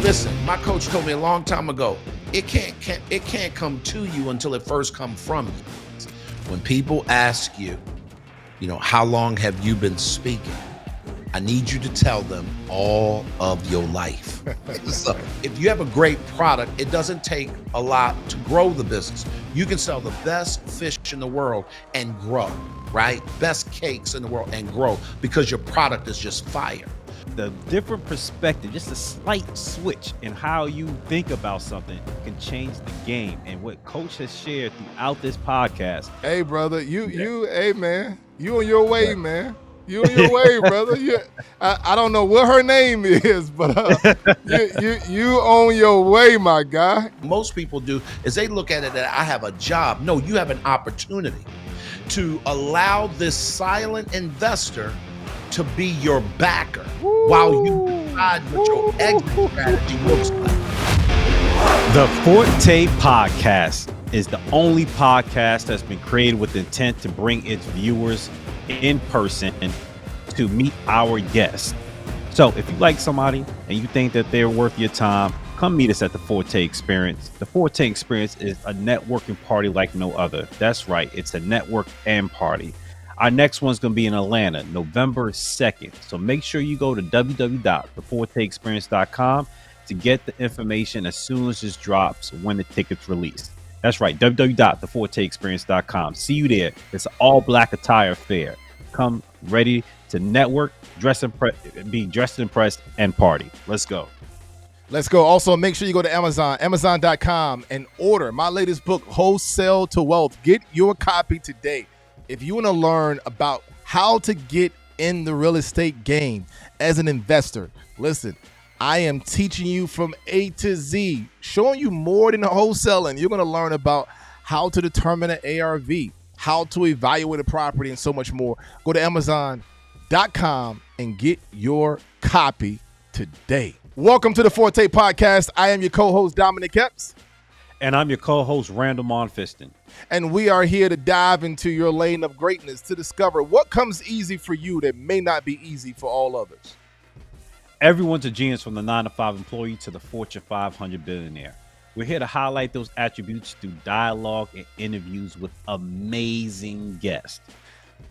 Listen, my coach told me a long time ago, it can't come to you until it first comes from you. When people ask you, how long have you been speaking? I need you to tell them all of your life. So if you have a great product, it doesn't take a lot to grow the business. You can sell the best fish in the world and grow, right? Best cakes in the world and grow because your product is just fire. The different perspective, just a slight switch in how you think about something can change the game. And what Coach has shared throughout this podcast. Hey, brother, hey, man, you on your way, man. You on your way, brother. I don't know what her name is, but you on your way, my guy. Most people do is they look at it that I have a job. No, you have an opportunity to allow this silent investor to be your backer while you decide what your exit strategy looks like. The Forte Podcast is the only podcast that's been created with intent to bring its viewers in person to meet our guests. So if you like somebody and you think that they're worth your time, come meet us at the Forte Experience. The Forte Experience is a networking party like no other. That's right. It's a network and party. Our next one's going to be in Atlanta, November 2nd. So make sure you go to www.theforteexperience.com to get the information as soon as it drops when the tickets release. That's right, www.theforteexperience.com. See you there. It's an all-black attire affair. Come ready to network, be dressed and impressed, and party. Let's go. Let's go. Also, make sure you go to amazon.com, and order my latest book, Wholesale to Wealth. Get your copy today. If you want to learn about how to get in the real estate game as an investor, listen, I am teaching you from A to Z, showing you more than wholesaling. You're going to learn about how to determine an ARV, how to evaluate a property, and so much more. Go to amazon.com and get your copy today. Welcome to the Forte Podcast. I am your co-host, Dominic Epps. And I'm your co-host, Randall Monfiston. And we are here to dive into your lane of greatness to discover what comes easy for you that may not be easy for all others. Everyone's a genius, from the 9-to-5 employee to the Fortune 500 billionaire. We're here to highlight those attributes through dialogue and interviews with amazing guests.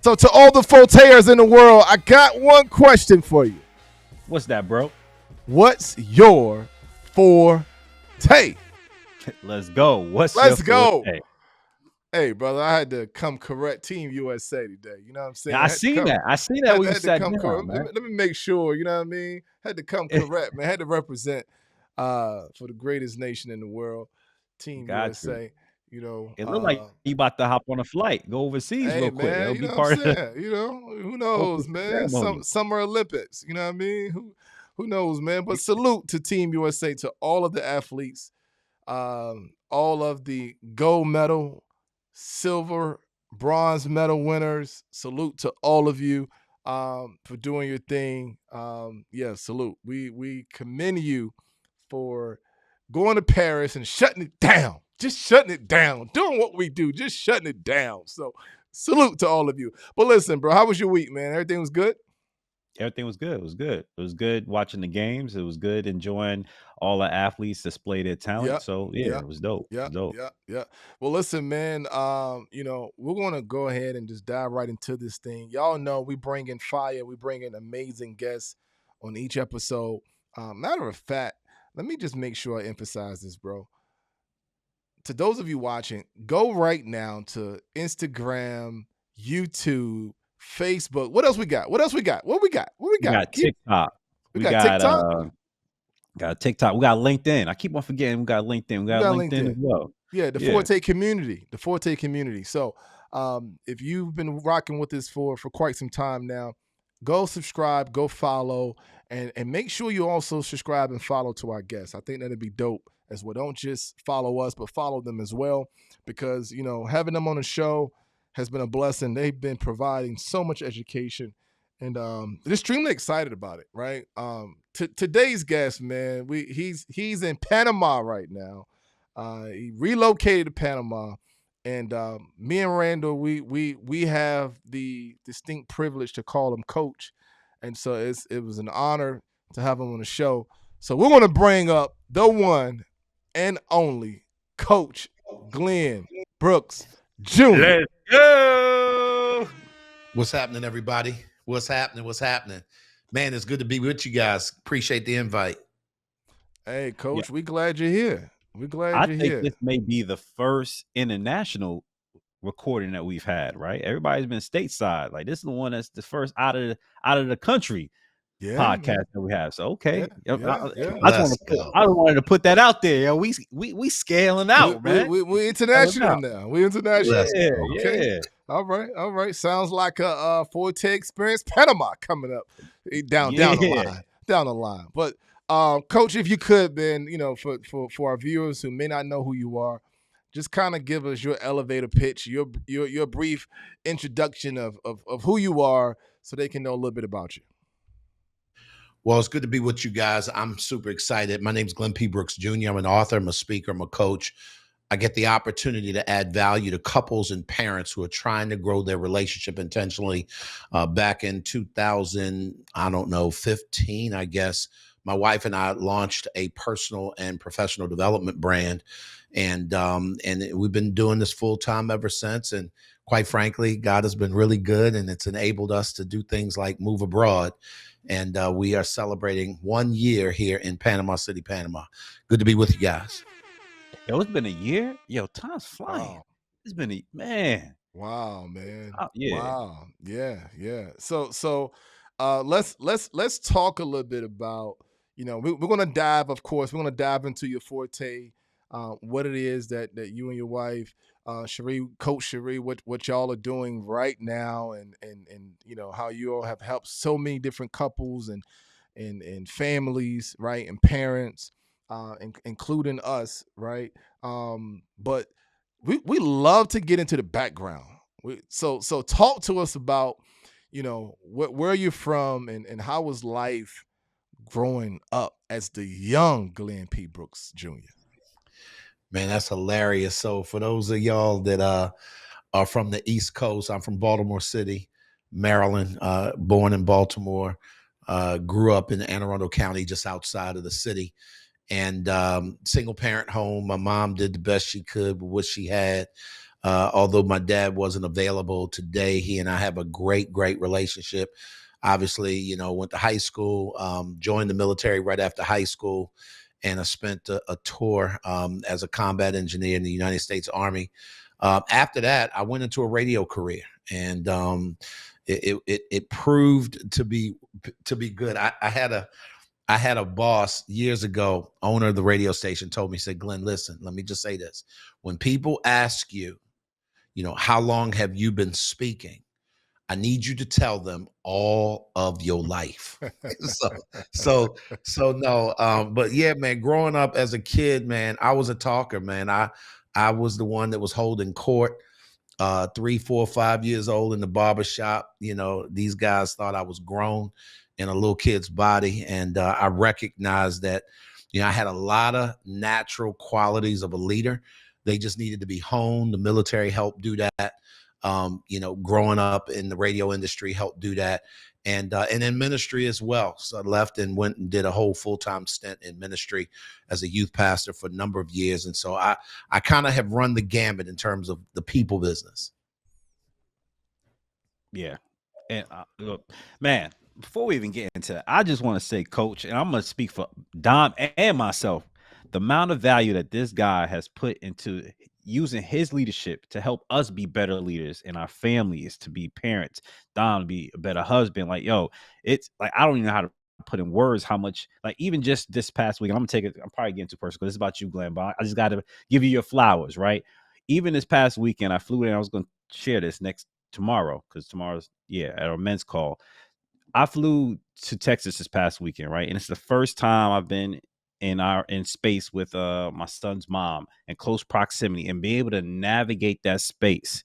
So to all the Forteers in the world, I got one question for you. What's that, bro? What's your forte? Let's go. Let's go. Hey, brother, I had to come correct Team USA today. You know what I'm saying? I seen that when you sat down, man. Let me make sure, you know what I mean? Had to come correct, man. Had to represent for the greatest nation in the world, Team USA. It looked like you about to hop on a flight, go overseas real quick. Man, That'll be part of it. Who knows, man? Summer Olympics, you know what I mean? Who knows, man? But salute to Team USA, to all of the athletes, all of the gold medal, silver, bronze medal winners. Salute to all of you for doing your thing. Salute. We commend you for going to Paris and shutting it down. Just shutting it down. Doing what we do. Just shutting it down. So salute to all of you. But listen, bro, how was your week, man? Everything was good? Everything was good. It was good. It was good watching the games. It was good enjoying all the athletes display their talent. It was dope. Yeah. Well, listen, man, we're going to go ahead and just dive right into this thing. Y'all know we bring in fire. We bring in amazing guests on each episode. Matter of fact, let me just make sure I emphasize this, bro. To those of you watching, go right now to Instagram, YouTube, Facebook. What else we got? We got TikTok. We got TikTok. We got TikTok. We got LinkedIn. I keep on forgetting we got LinkedIn. We got LinkedIn as well. Yeah, the Forte community. The Forte community. So if you've been rocking with this for quite some time now, go subscribe, go follow, and make sure you also subscribe and follow to our guests. I think that'd be dope as well. Don't just follow us, but follow them as well, because having them on the show has been a blessing. They've been providing so much education, and extremely excited about it, right? Today's guest, man, he's in Panama right now. He relocated to Panama, and me and Randall, we have the distinct privilege to call him Coach, and so it was an honor to have him on the show. So we're going to bring up the one and only Coach Glenn Brooks Jr. Let's go. What's happening, everybody? What's happening? What's happening? Man, it's good to be with you guys. Appreciate the invite. Hey, Coach, we glad you're here. We're glad you're think here. this may be the first international recording that we've had, right? Everybody's been stateside. Like this is the one that's the first out of the country podcast that we have. So okay, I just wanted to put that out there. Yo, we scaling out, man. We're international now. We're international. Yeah, okay. Yeah. All right. Sounds like a Forte Experience Panama coming up down the line. But Coach, if you could, Ben, for our viewers who may not know who you are, just kind of give us your elevator pitch, your brief introduction of who you are, so they can know a little bit about you. Well, it's good to be with you guys. I'm super excited. My name's Glenn P. Brooks Jr. I'm an author, I'm a speaker, I'm a coach. I get the opportunity to add value to couples and parents who are trying to grow their relationship intentionally. Back in 2015, I guess, my wife and I launched a personal and professional development brand. And we've been doing this full time ever since. And quite frankly, God has been really good, and it's enabled us to do things like move abroad. And we are celebrating 1 year here in Panama City, Panama. Good to be with you guys. Yo, it's been a year. Yo, time's flying. Wow. It's been a man. Wow, man. Yeah. Wow. Yeah. So let's talk a little bit about, we're gonna dive, of course, we're gonna dive into your forte, what it is that you and your wife, Coach Cherie, what y'all are doing right now, and how you all have helped so many different couples and families, right, and parents, including us, right. But we love to get into the background. So talk to us about, where you're from and how was life growing up as the young Glenn P. Brooks Jr. Man, that's hilarious. So for those of y'all that are from the East Coast, I'm from Baltimore City, Maryland, born in Baltimore, grew up in Anne Arundel County, just outside of the city, and single parent home. My mom did the best she could with what she had. Although my dad wasn't available today, he and I have a great relationship. Obviously, went to high school, joined the military right after high school. And I spent a tour as a combat engineer in the United States Army. After that, I went into a radio career, and it proved to be good. I had a boss years ago, owner of the radio station, told me, said, Glenn, listen, let me just say this: when people ask you, how long have you been speaking? I need you to tell them all of your life. so no. But yeah, man, growing up as a kid, man, I was a talker, man. I was the one that was holding court, 3, 4, 5 years old in the barbershop. These guys thought I was grown in a little kid's body. And I recognized that, I had a lot of natural qualities of a leader. They just needed to be honed. The military helped do that. Growing up in the radio industry helped do that, and in ministry as well. So I left and went and did a whole full-time stint in ministry as a youth pastor for a number of years. And so I kind of have run the gambit in terms of the people business. Yeah. And look, man, before we even get into that, I just want to say, Coach, and I'm going to speak for Dom and myself, the amount of value that this guy has put into using his leadership to help us be better leaders in our families, to be parents, Dom to be a better husband. Like, yo, it's like, I don't even know how to put in words how much, like, even just this past week, I'm probably getting too personal because it's about you, Glenn, but I just got to give you your flowers, right? Even this past weekend, I flew in, I was going to share this tomorrow, because tomorrow's, at our men's call. I flew to Texas this past weekend, right? And it's the first time I've been in space with my son's mom in close proximity, and be able to navigate that space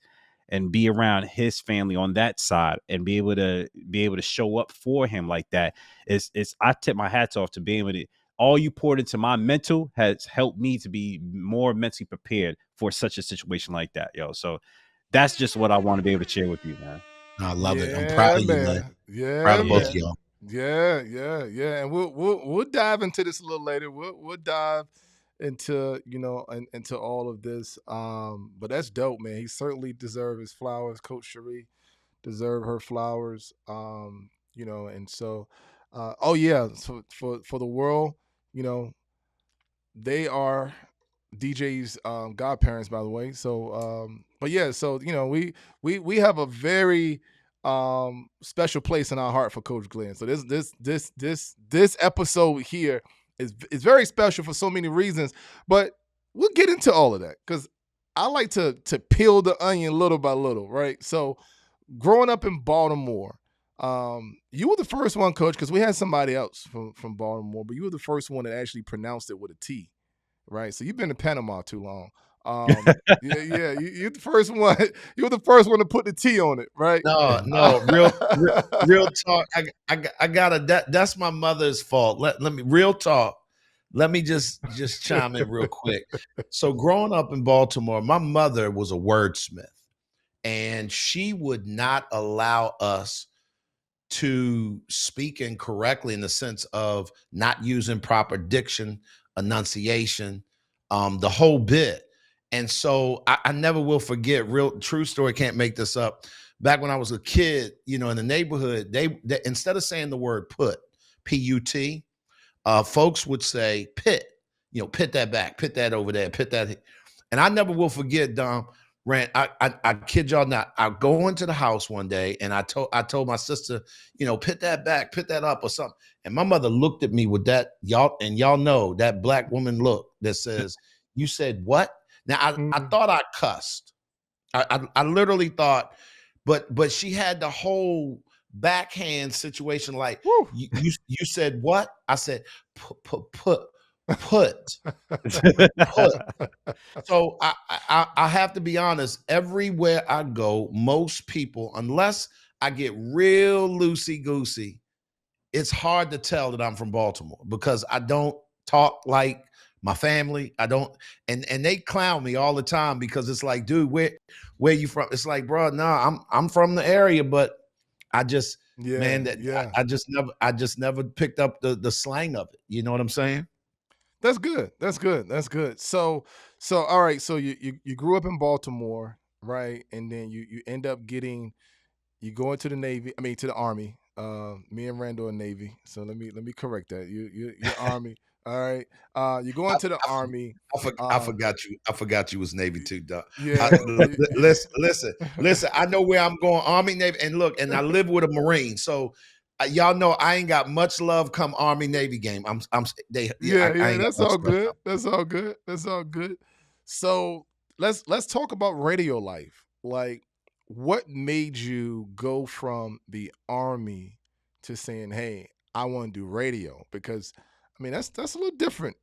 and be around his family on that side and be able to show up for him like that. I tip my hats off to being able to, all you poured into my mental has helped me to be more mentally prepared for such a situation like that, yo. So that's just what I want to be able to share with you, man. I love it. I'm proud of you, man. Yeah, proud of both of y'all. Yeah. And we'll dive into this a little later. We'll dive into into all of this. But that's dope, man. He certainly deserves his flowers. Coach Cherie deserve her flowers. And so oh yeah, so for the world, you know, they are DJ's godparents, by the way. So, but yeah, so we have a very special place in our heart for Coach Glenn. So this episode here is very special for so many reasons. But we'll get into all of that because I like to peel the onion little by little, right? So, growing up in Baltimore. You were the first one, Coach, because we had somebody else from Baltimore, but you were the first one that actually pronounced it with a T, right? So you've been in Panama too long. You're the first one. You're the first one to put the T on it, right? No, real talk. I gotta. That's my mother's fault. Let me real talk. Let me just chime in real quick. So growing up in Baltimore, my mother was a wordsmith, and she would not allow us to speak incorrectly in the sense of not using proper diction, enunciation, the whole bit. And so I never will forget, real true story, can't make this up. Back when I was a kid, in the neighborhood, they instead of saying the word put, P-U-T, folks would say pit, pit that back, pit that over there, pit that. And I never will forget, Dom, Rand, I kid y'all not. I go into the house one day and I told my sister, pit that back, pit that up or something. And my mother looked at me with that, y'all know that black woman look that says, you said what? Now I thought I cussed. I literally thought, but she had the whole backhand situation like you said what? I said put. So I have to be honest, everywhere I go, most people, unless I get real loosey-goosey, it's hard to tell that I'm from Baltimore because I don't talk like my family. I don't, and they clown me all the time because it's like, dude, where you from? It's like, bro, no, I'm from the area, but I just I just never picked up the slang of it. You know what I'm saying? That's good. That's good. That's good. So all right. So you grew up in Baltimore, right? And then you end up you go into the Navy. I mean, to the Army. Me and Randall are Navy. So let me correct that. You're Army. All right. You go into the Army. I forgot you. I forgot you was Navy too, Doc. Yeah. Listen. I know where I'm going. Army, Navy, and look, and I live with a Marine, so y'all know I ain't got much love come Army Navy game. That's all good. That's all good. That's all good. So let's talk about radio life. Like, what made you go from the Army to saying, "Hey, I want to do radio"? Because I mean, that's a little different,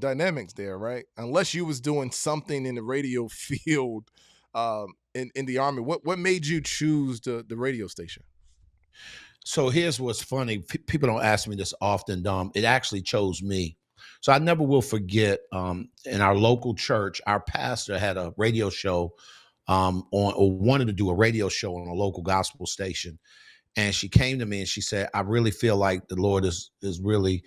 dynamics there, right? Unless you was doing something in the radio field, in the Army. What made you choose the radio station? So here's what's funny. People don't ask me this often, Dom. It actually chose me. So I never will forget, in our local church, our pastor had a radio show or wanted to do a radio show on a local gospel station. And she came to me and she said, I really feel like the Lord is really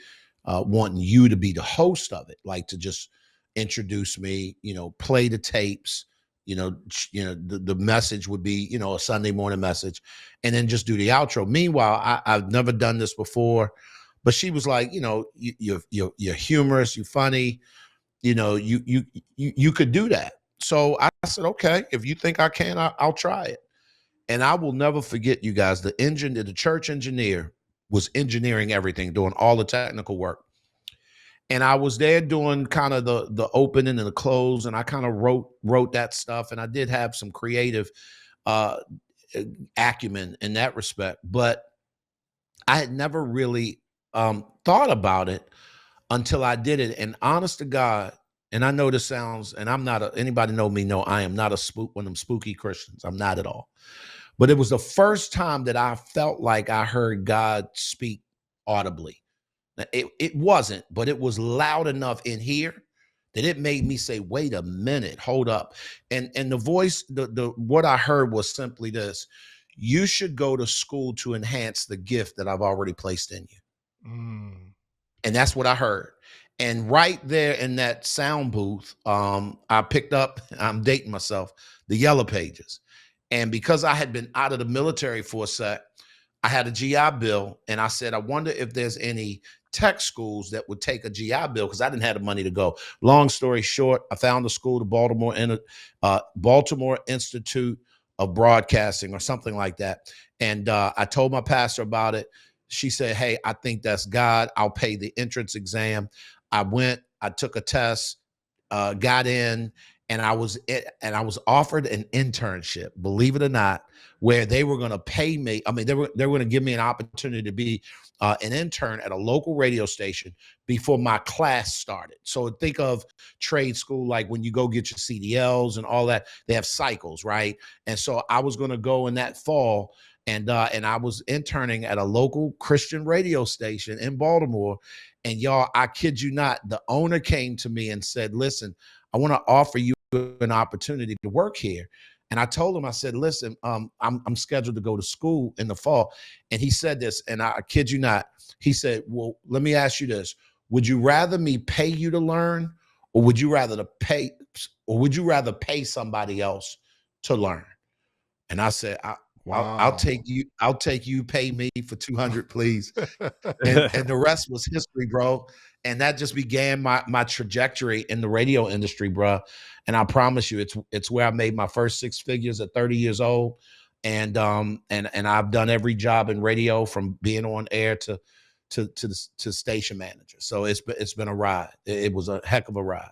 wanting you to be the host of it, like to just introduce me, play the tapes, the message would be, a Sunday morning message, and then just do the outro. Meanwhile, I've never done this before, but she was like, you're humorous, you're funny, you could do that. So I said, okay, if you think I can, I'll try it. And I will never forget, you guys, the church engineer was engineering everything, doing all the technical work. And I was there doing kind of the opening and the close, and I kind of wrote that stuff. And I did have some creative acumen in that respect, but I had never really thought about it until I did it. And honest to God, and I know this sounds, and I'm not anybody know me, know I am not one of them spooky Christians. I'm not at all. But it was the first time that I felt like I heard God speak audibly. It wasn't, but it was loud enough in here that it made me say, wait a minute, hold up. And the voice, the what I heard was simply this: you should go to school to enhance the gift that I've already placed in you. And that's what I heard. And right there in that sound booth, I picked up, I'm dating myself, the Yellow Pages. And because I had been out of the military for a sec, I had a GI Bill, and I said, I wonder if there's any tech schools that would take a GI Bill, because I didn't have the money to go. Long story short, I found a school, the Baltimore Institute of Broadcasting or something like that. And I told my pastor about it. She said, hey, I think that's God. I'll pay the entrance exam. I went, I took a test, got in, and I was offered an internship, believe it or not, where they were going to pay me. I mean, they were going to give me an opportunity to be an intern at a local radio station before my class started. So think of trade school, like when you go get your CDLs and all that, they have cycles, right? And so I was going to go in that fall, and I was interning at a local Christian radio station in Baltimore. And y'all, I kid you not, the owner came to me and said, listen, I want to offer you an opportunity to work here. And I told him, I said, listen, I'm scheduled to go to school in the fall. And he said this, and I kid you not, he said, well, let me ask you this. Would you rather me pay you to learn, or would you rather pay somebody else to learn? And I said, Wow. I'll take you, pay me for 200, please. and the rest was history, bro. And that just began my trajectory in the radio industry, bro. And I promise you, it's where I made my first six figures at 30 years old. And I've done every job in radio, from being on air to station manager. So it's been a ride. It was a heck of a ride.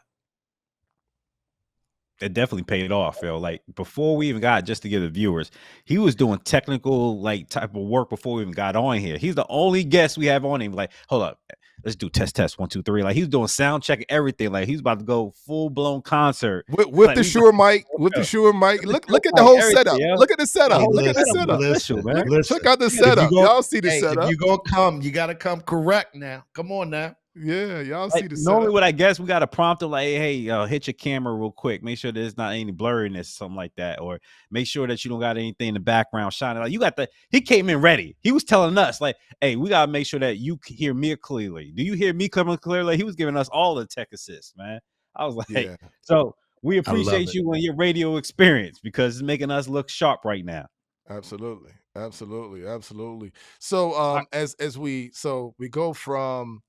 It definitely paid off, Phil. Like, before we even got, just to give the viewers, he was doing technical like type of work before we even got on here. He's the only guest we have on him. Like, hold up, let's do test 1 2 3. Like, he's doing sound check, everything. Like, he's about to go full blown concert with like, the Shure mic. With the Shure mic. Look at the whole setup. Yeah. Look at the setup. Hey, look at the setup. Listen, man. Check out the setup. Y'all see the setup. If you gonna come, you gotta come correct now. Come on now. Yeah, y'all like, see the normally setup. what I guess we got to prompt him like, hey, hit your camera real quick, make sure there's not any blurriness, something like that, or make sure that you don't got anything in the background shining. Like, you got he came in ready. He was telling us like, hey, we gotta make sure that you hear me clearly. Do you hear me coming clearly? He was giving us all the tech assists, man. I was like, Yeah. So we appreciate you and your radio experience, because it's making us look sharp right now. Absolutely. So as we go from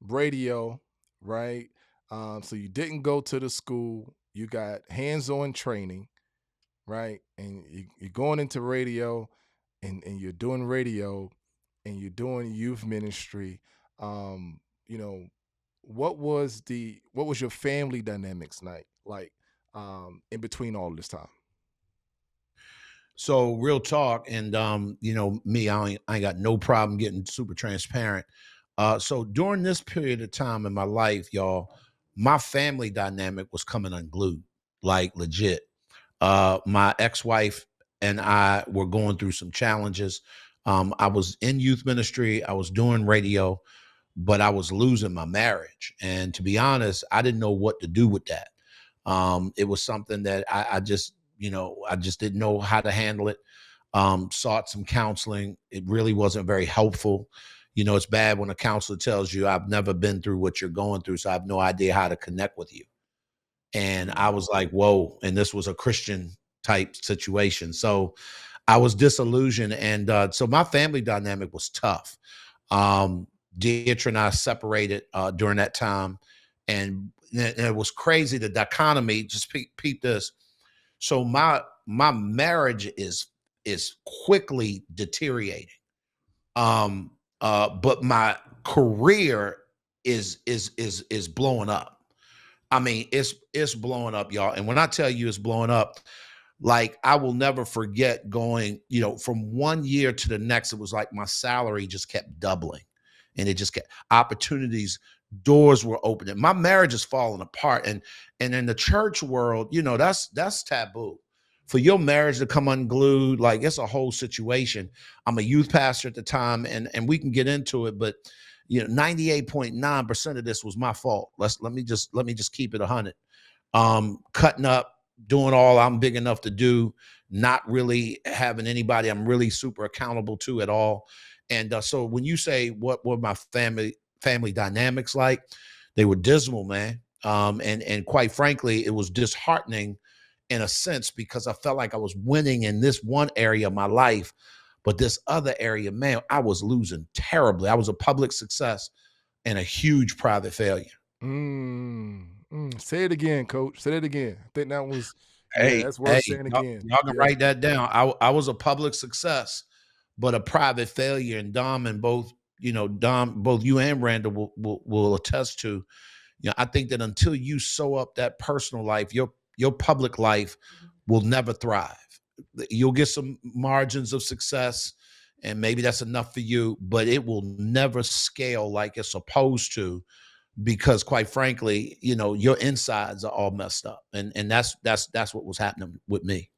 radio, right? So you didn't go to the school, you got hands-on training, right? And you're going into radio, and you're doing radio, and you're doing youth ministry. What was your family dynamics like in between all this time? So real talk, and me, I ain't got no problem getting super transparent. So during this period of time in my life, y'all, my family dynamic was coming unglued, like legit. My ex-wife and I were going through some challenges. I was in youth ministry, I was doing radio, but I was losing my marriage. And to be honest, I didn't know what to do with that. It was something that I just didn't know how to handle it. Sought some counseling. It really wasn't very helpful. It's bad when a counselor tells you, I've never been through what you're going through, so I have no idea how to connect with you. And I was like, whoa. And this was a Christian type situation. So I was disillusioned. And so my family dynamic was tough. Deidre and I separated during that time. And it was crazy. The dichotomy, just peep this. So my marriage is quickly deteriorating. But my career is blowing up. I mean, it's blowing up, y'all. And when I tell you it's blowing up, like, I will never forget going, from one year to the next, it was like my salary just kept doubling, and it just kept opportunities, doors were opening. My marriage is falling apart. And in the church world, that's taboo. For your marriage to come unglued, like, it's a whole situation. I'm a youth pastor at the time, and we can get into it, but 98.9% of this was my fault. Let me just keep it 100. Cutting up, doing all I'm big enough to do, not really having anybody I'm really super accountable to at all. And so when you say what were my family dynamics like, they were dismal, man. And quite frankly, it was disheartening in a sense because I felt like I was winning in this one area of my life, but this other area, man, I was losing terribly. I was a public success and a huge private failure. Say it again, Coach. Say it again. I think that was, that's worth Hey, saying y'all, again. y'all can write that down. I was a public success, but a private failure. And Dom and both, Dom, both you and Randall will attest to. I think that until you sew up that personal life, your public life will never thrive. You'll get some margins of success, and maybe that's enough for you, but it will never scale like it's supposed to, because quite frankly, your insides are all messed up. And that's what was happening with me.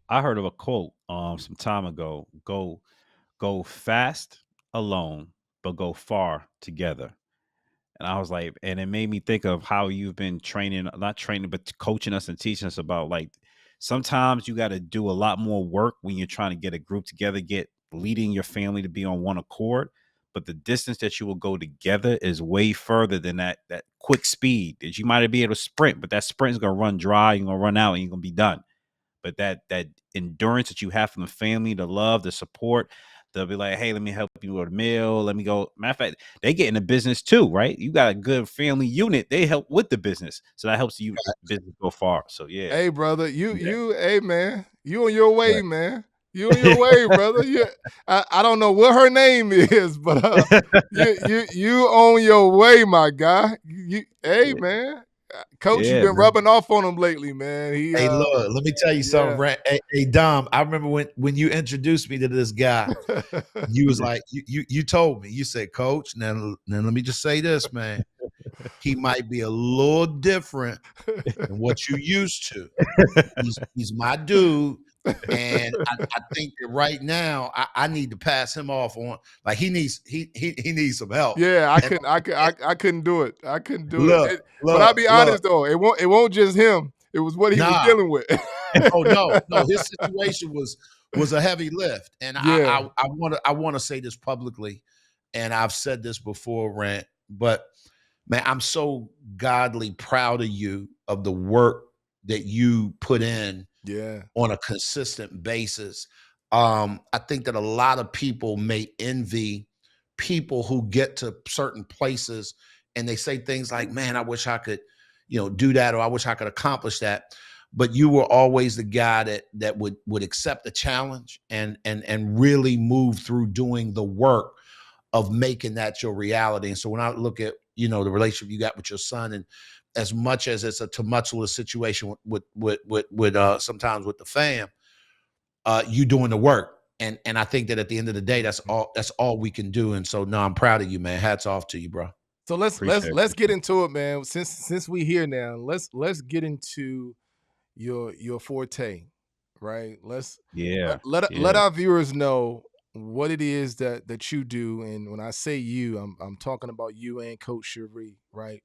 I heard of a quote some time ago. Go fast alone, but go far together. And I was like, and it made me think of how you've been not training, but coaching us and teaching us about, like, sometimes you got to do a lot more work when you're trying to get a group together, get leading your family to be on one accord. But the distance that you will go together is way further than that quick speed that you might be able to sprint, but that sprint is going to run dry. You're going to run out and you're going to be done. But that endurance that you have from the family, the love, the support, they'll be like, hey, let me help you with a meal. Let me go. Matter of fact, they get in the business too, right? You got a good family unit. They help with the business. So that helps you business go far. So yeah. Hey, brother, hey, man, you on your way, man. You on your way, brother. I don't know what her name is, but you on your way, my guy. Hey, man. Coach, you've been rubbing off on him lately, man. Hey, look, let me tell you something. Hey, Dom, I remember when you introduced me to this guy, you was like, you told me, you said, Coach, now let me just say this, man. He might be a little different than what you used to. He's my dude. And I think that right now I need to pass him off on, like, he needs some help. Yeah, I couldn't do it. I couldn't do it. But Look, I'll be honest though, it won't just him. It was what he was dealing with. Oh no, his situation was a heavy lift. And I want to say this publicly, and I've said this before, Rant, but man, I'm so godly proud of you, of the work that you put in on a consistent basis. I think that a lot of people may envy people who get to certain places and they say things like, man, I wish I could, do that, or I wish I could accomplish that. But you were always the guy that would accept the challenge and really move through doing the work of making that your reality. And so when I look at, the relationship you got with your son, and as much as it's a tumultuous situation with sometimes with the fam, you doing the work. And I think that at the end of the day, that's all we can do. And so, no, I'm proud of you, man. Hats off to you, bro. So let's get into it, man. Since we here now, let's get into your forte, right? Let our viewers know what it is that you do. And when I say you, I'm talking about you and Coach Cherie, right?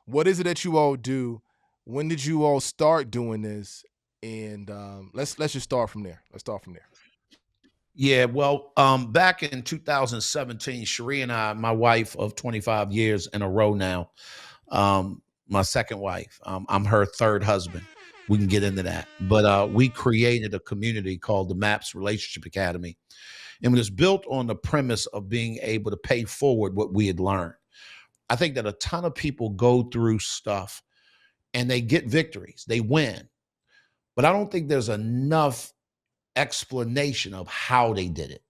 What is it that you all do? When did you all start doing this? And let's just start from there. Let's start from there. Yeah, well, back in 2017, Cherie and I, my wife of 25 years in a row now, my second wife, I'm her third husband. We can get into that. But we created a community called the MAPS Relationship Academy. And it was built on the premise of being able to pay forward what we had learned. I think that a ton of people go through stuff and they get victories, they win. But I don't think there's enough explanation of how they did it.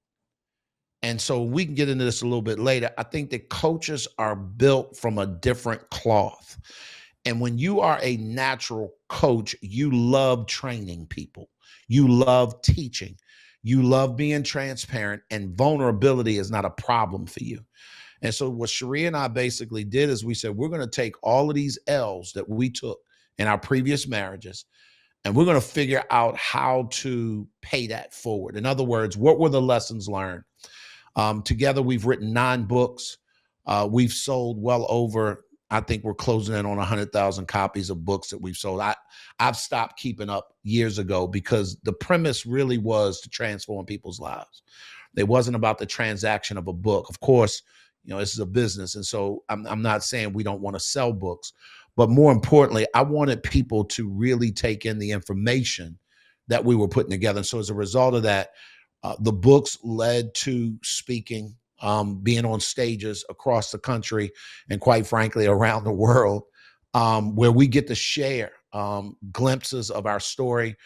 And so we can get into this a little bit later. I think that coaches are built from a different cloth. And when you are a natural coach, you love training people. You love teaching. You love being transparent, and vulnerability is not a problem for you. And so what Cherie and I basically did is we said, we're going to take all of these L's that we took in our previous marriages, and we're going to figure out how to pay that forward. In other words, what were the lessons learned? Together, we've written 9 books. We've sold well over I think we're closing in on 100,000 copies of books that we've sold. I've stopped keeping up years ago because the premise really was to transform people's lives. It wasn't about the transaction of a book. Of course, this is a business. And so I'm not saying we don't want to sell books, but more importantly, I wanted people to really take in the information that we were putting together. And so as a result of that, the books led to speaking, being on stages across the country and quite frankly, around the world, where we get to share glimpses of our story,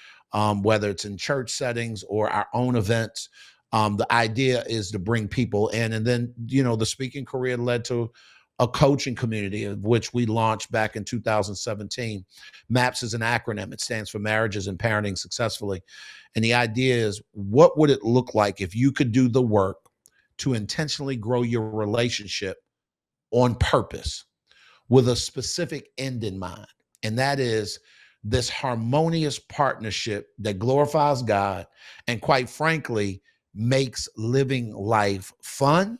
whether it's in church settings or our own events. The idea is to bring people in. And then, the speaking career led to a coaching community, of which we launched back in 2017. MAPS is an acronym. It stands for Marriages and Parenting Successfully. And the idea is, what would it look like if you could do the work to intentionally grow your relationship on purpose with a specific end in mind? And that is this harmonious partnership that glorifies God and, quite frankly, makes living life fun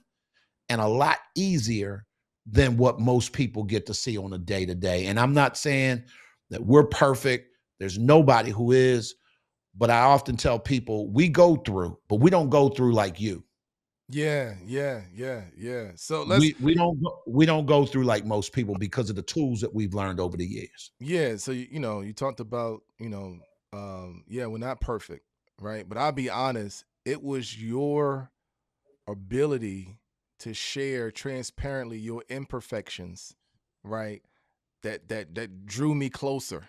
and a lot easier than what most people get to see on a day-to-day. And I'm not saying that we're perfect. There's nobody who is, but I often tell people we go through, but we don't go through like you. Yeah. So We don't go through like most people because of the tools that we've learned over the years. Yeah. So you talked about we're not perfect, right? But I'll be honest, it was your ability to share transparently your imperfections, right? That drew me closer.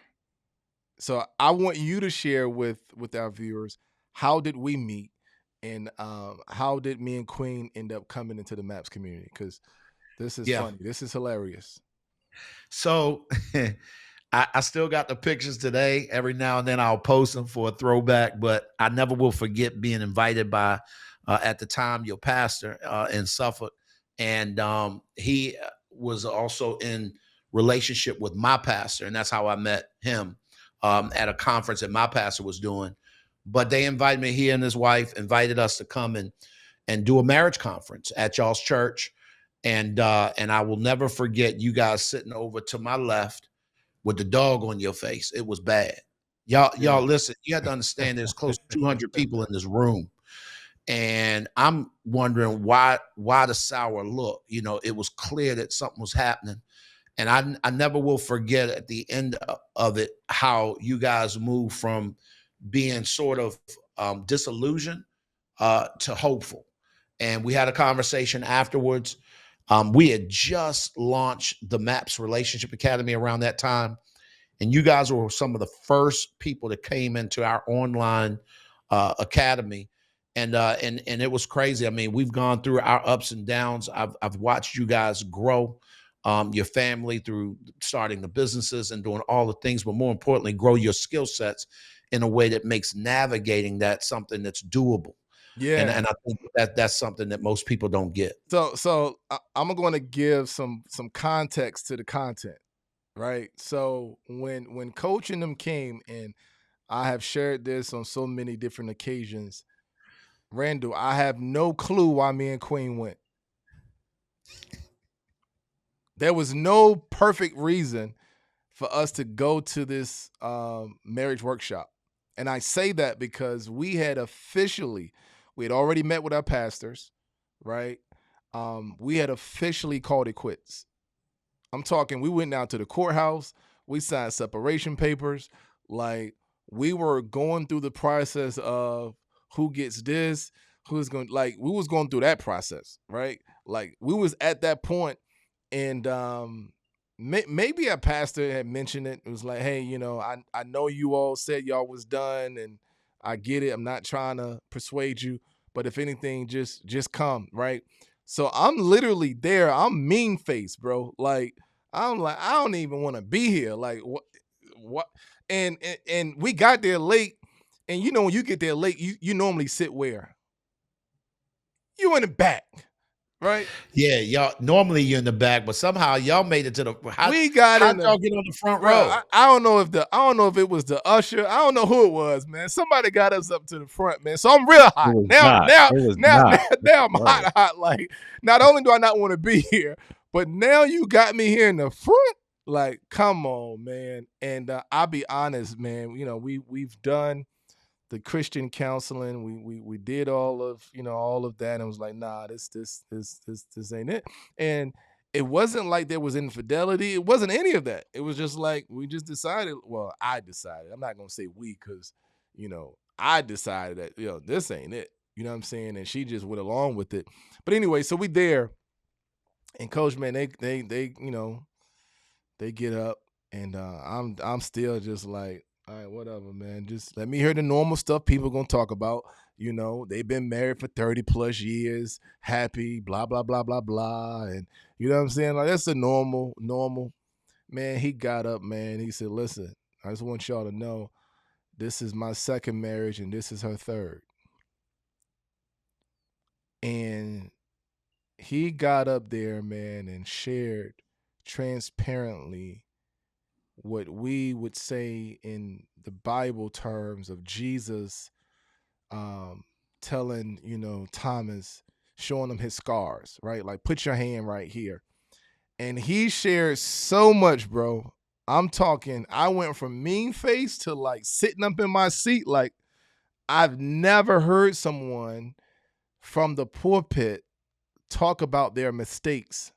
So I want you to share with our viewers, how did we meet, and how did me and Queen end up coming into the MAPS community? Because this is funny. This is hilarious. So I still got the pictures today. Every now and then I'll post them for a throwback, but I never will forget being invited by, at the time, your pastor in Suffolk. And he was also in relationship with my pastor. And that's how I met him at a conference that my pastor was doing. But they invited me, he and his wife invited us to come and do a marriage conference at y'all's church. And I will never forget you guys sitting over to my left with the dog on your face. It was bad. Y'all listen, you have to understand there's close to 200 people in this room. And I'm wondering why the sour look. It was clear that something was happening. And I never will forget at the end of it how you guys moved from being sort of disillusioned to hopeful. And we had a conversation afterwards. We had just launched the MAPS Relationship Academy around that time. And you guys were some of the first people that came into our online academy. And it was crazy. I mean, we've gone through our ups and downs. I've watched you guys grow your family through starting the businesses and doing all the things, but more importantly, grow your skill sets in a way that makes navigating that something that's doable. Yeah. And I think that's something that most people don't get. So I'm going to give some context to the content, right? So when Coach and them came, and I have shared this on so many different occasions, Randall, I have no clue why me and Queen went. There was no perfect reason for us to go to this marriage workshop. And I say that because we had already met with our pastors, right? We had officially called it quits. I'm talking, we went down to the courthouse, we signed separation papers, like we were going through the process of who gets this, who's going, like we was going through that process, right? Like we was at that point, and maybe a pastor had mentioned it. It was like, hey, I know you all said y'all was done, and I get it. I'm not trying to persuade you, but if anything, just come, right? So I'm literally there. I'm mean face, bro. Like I'm like, I don't even want to be here. Like what? And we got there late. And when you get there late, you normally sit where? You in the back, right? Yeah, y'all normally you're in the back, but somehow y'all made it to the. How'd y'all get on the front row? I don't know if it was the usher. I don't know who it was, man. Somebody got us up to the front, man. So I'm real hot now. I'm hot. Like not only do I not want to be here, but now you got me here in the front. Like, come on, man. And I'll be honest, man. You know, we've done the Christian counseling. We did all of that, and it was like, nah, this ain't it. And it wasn't like there was infidelity. It wasn't any of that. It was just like we just decided. Well, I decided. I'm not gonna say we, because I decided that this ain't it. You know what I'm saying? And she just went along with it. But anyway, so we there, and Coach, man, they they get up, and I'm still just like, all right, whatever, man. Just let me hear the normal stuff people gonna talk about. They've been married for 30 plus years, happy, blah, blah, blah, blah, blah. And you know what I'm saying? Like, that's a normal. Man, he got up, man. He said, listen, I just want y'all to know this is my second marriage and this is her third. And he got up there, man, and shared transparently what we would say in the Bible terms of Jesus telling, Thomas, showing him his scars, right? Like, put your hand right here. And he shared so much, bro. I'm talking, I went from mean face to like sitting up in my seat. Like, I've never heard someone from the pulpit talk about their mistakes,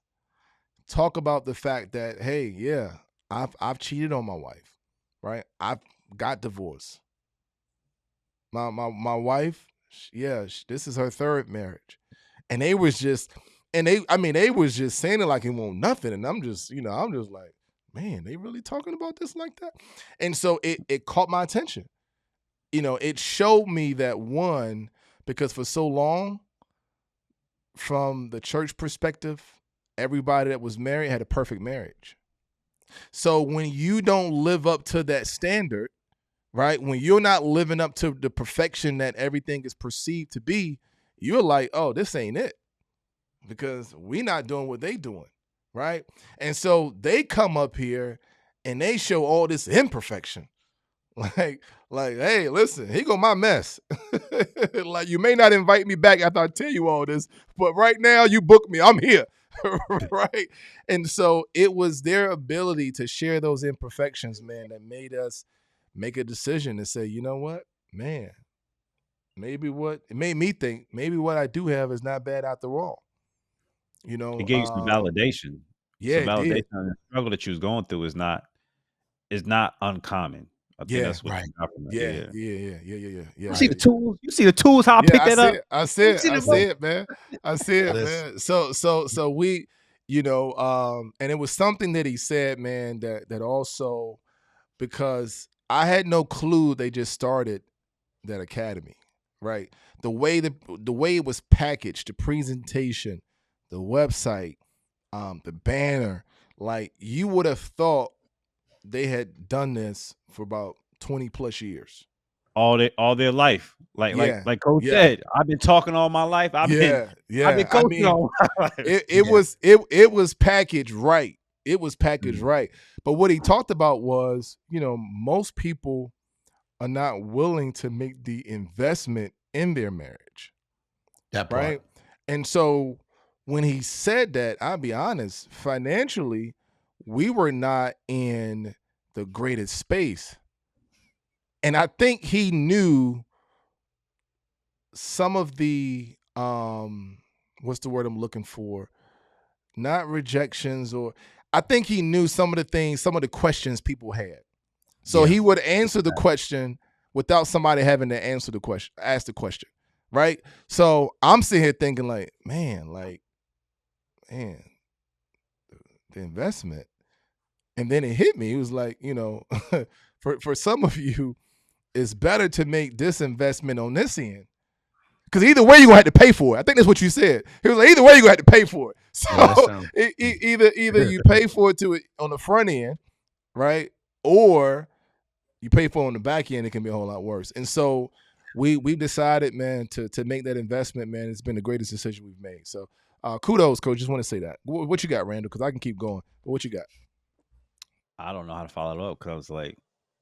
talk about the fact that, hey, yeah, I've cheated on my wife, right? I've got divorced. My wife, this is her third marriage. And they was just saying it like it won't nothing. And I'm just like, man, they really talking about this like that? And so it caught my attention. It showed me that, one, because for so long, from the church perspective, everybody that was married had a perfect marriage. So when you don't live up to that standard, right? When you're not living up to the perfection that everything is perceived to be, you're like, oh, this ain't it, because we not doing what they doing, right? And so they come up here and they show all this imperfection. Like, hey, listen, here go my mess. Like, you may not invite me back after I tell you all this, but right now you book me, I'm here. Right? And so it was their ability to share those imperfections, man, that made us make a decision to say, you know what, man, it made me think maybe what I do have is not bad after all. It gave you some validation. Yeah, some validation. Did. On the struggle that you was going through is not uncommon. I think that's what you got from it. Yeah. You see the tools? You see the tools? How I picked that up? I see it, man. I see it, man. So we, and it was something that he said, man, that also, because I had no clue they just started that academy, right? The way it was packaged, the presentation, the website, the banner, like, you would have thought they had done this for about 20 plus years. All their life. Like Coach said, I've been talking all my life. I've been coaching all my life. It was packaged right. It was packaged right. But what he talked about was, most people are not willing to make the investment in their marriage. That part. Right? And so when he said that, I'll be honest, financially, we were not in the greatest space. And I think he knew some of the, what's the word I'm looking for? Not rejections, or I think he knew some of the questions people had. So he would answer the question without somebody having to ask the question, right? So I'm sitting here thinking like, man, the investment. And then it hit me. It was like, for some of you, it's better to make this investment on this end. Because either way, you're going to have to pay for it. I think that's what you said. He was like, either way, you're going to have to pay for it. So either you pay for it on the front end, right? Or you pay for it on the back end, it can be a whole lot worse. And so we decided, man, to make that investment, man. It's been the greatest decision we've made. So kudos, Coach. Just want to say that. What you got, Randall? Because I can keep going. But what you got? I don't know how to follow it up, because I was like,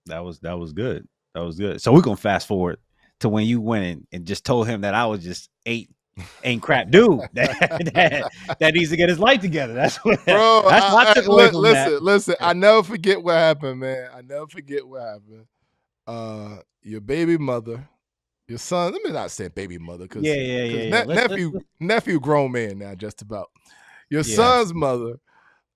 that was good. That was good. So we're going to fast forward to when you went in and just told him that I was just 8 ain't crap dude that needs to get his life together. That's what Bro, that's what I took away from that. listen. I never forget what happened, man. I never forget what happened. Your baby mother, your son. Let me not say baby mother, because Yeah. nephew, grown man now, just about. Your Yeah. son's mother.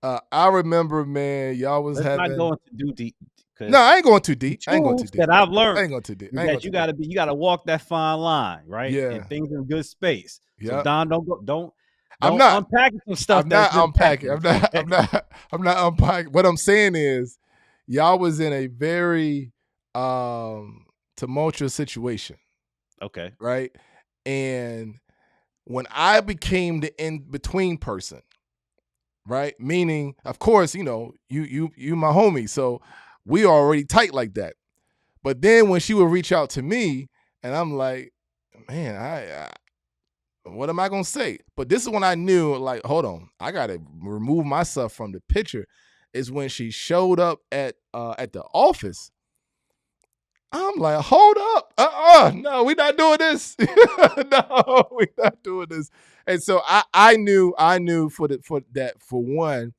I remember, man. Y'all was Let's having. not go into too deep. No, I ain't going too deep. I ain't going too Tools deep. that I've learned I ain't going too deep. is that you gotta walk that fine line, right? Yeah. And things in good space. So Yep. Don, don't I'm not unpack some stuff. I'm not that's been unpacking. packaged. I'm not unpacking. What I'm saying is, y'all was in a very tumultuous situation, Okay. right? And when I became the in-between person, right? Meaning, of course, you know, you my homie, so we are already tight like that. But then when she would reach out to me, and I'm like, man, I what am I gonna say? But this is when I knew, like, hold on, I gotta remove myself from the picture. Is when she showed up at the office. I'm like, hold up, no, we not doing this. No, we not doing this. And so I knew for one,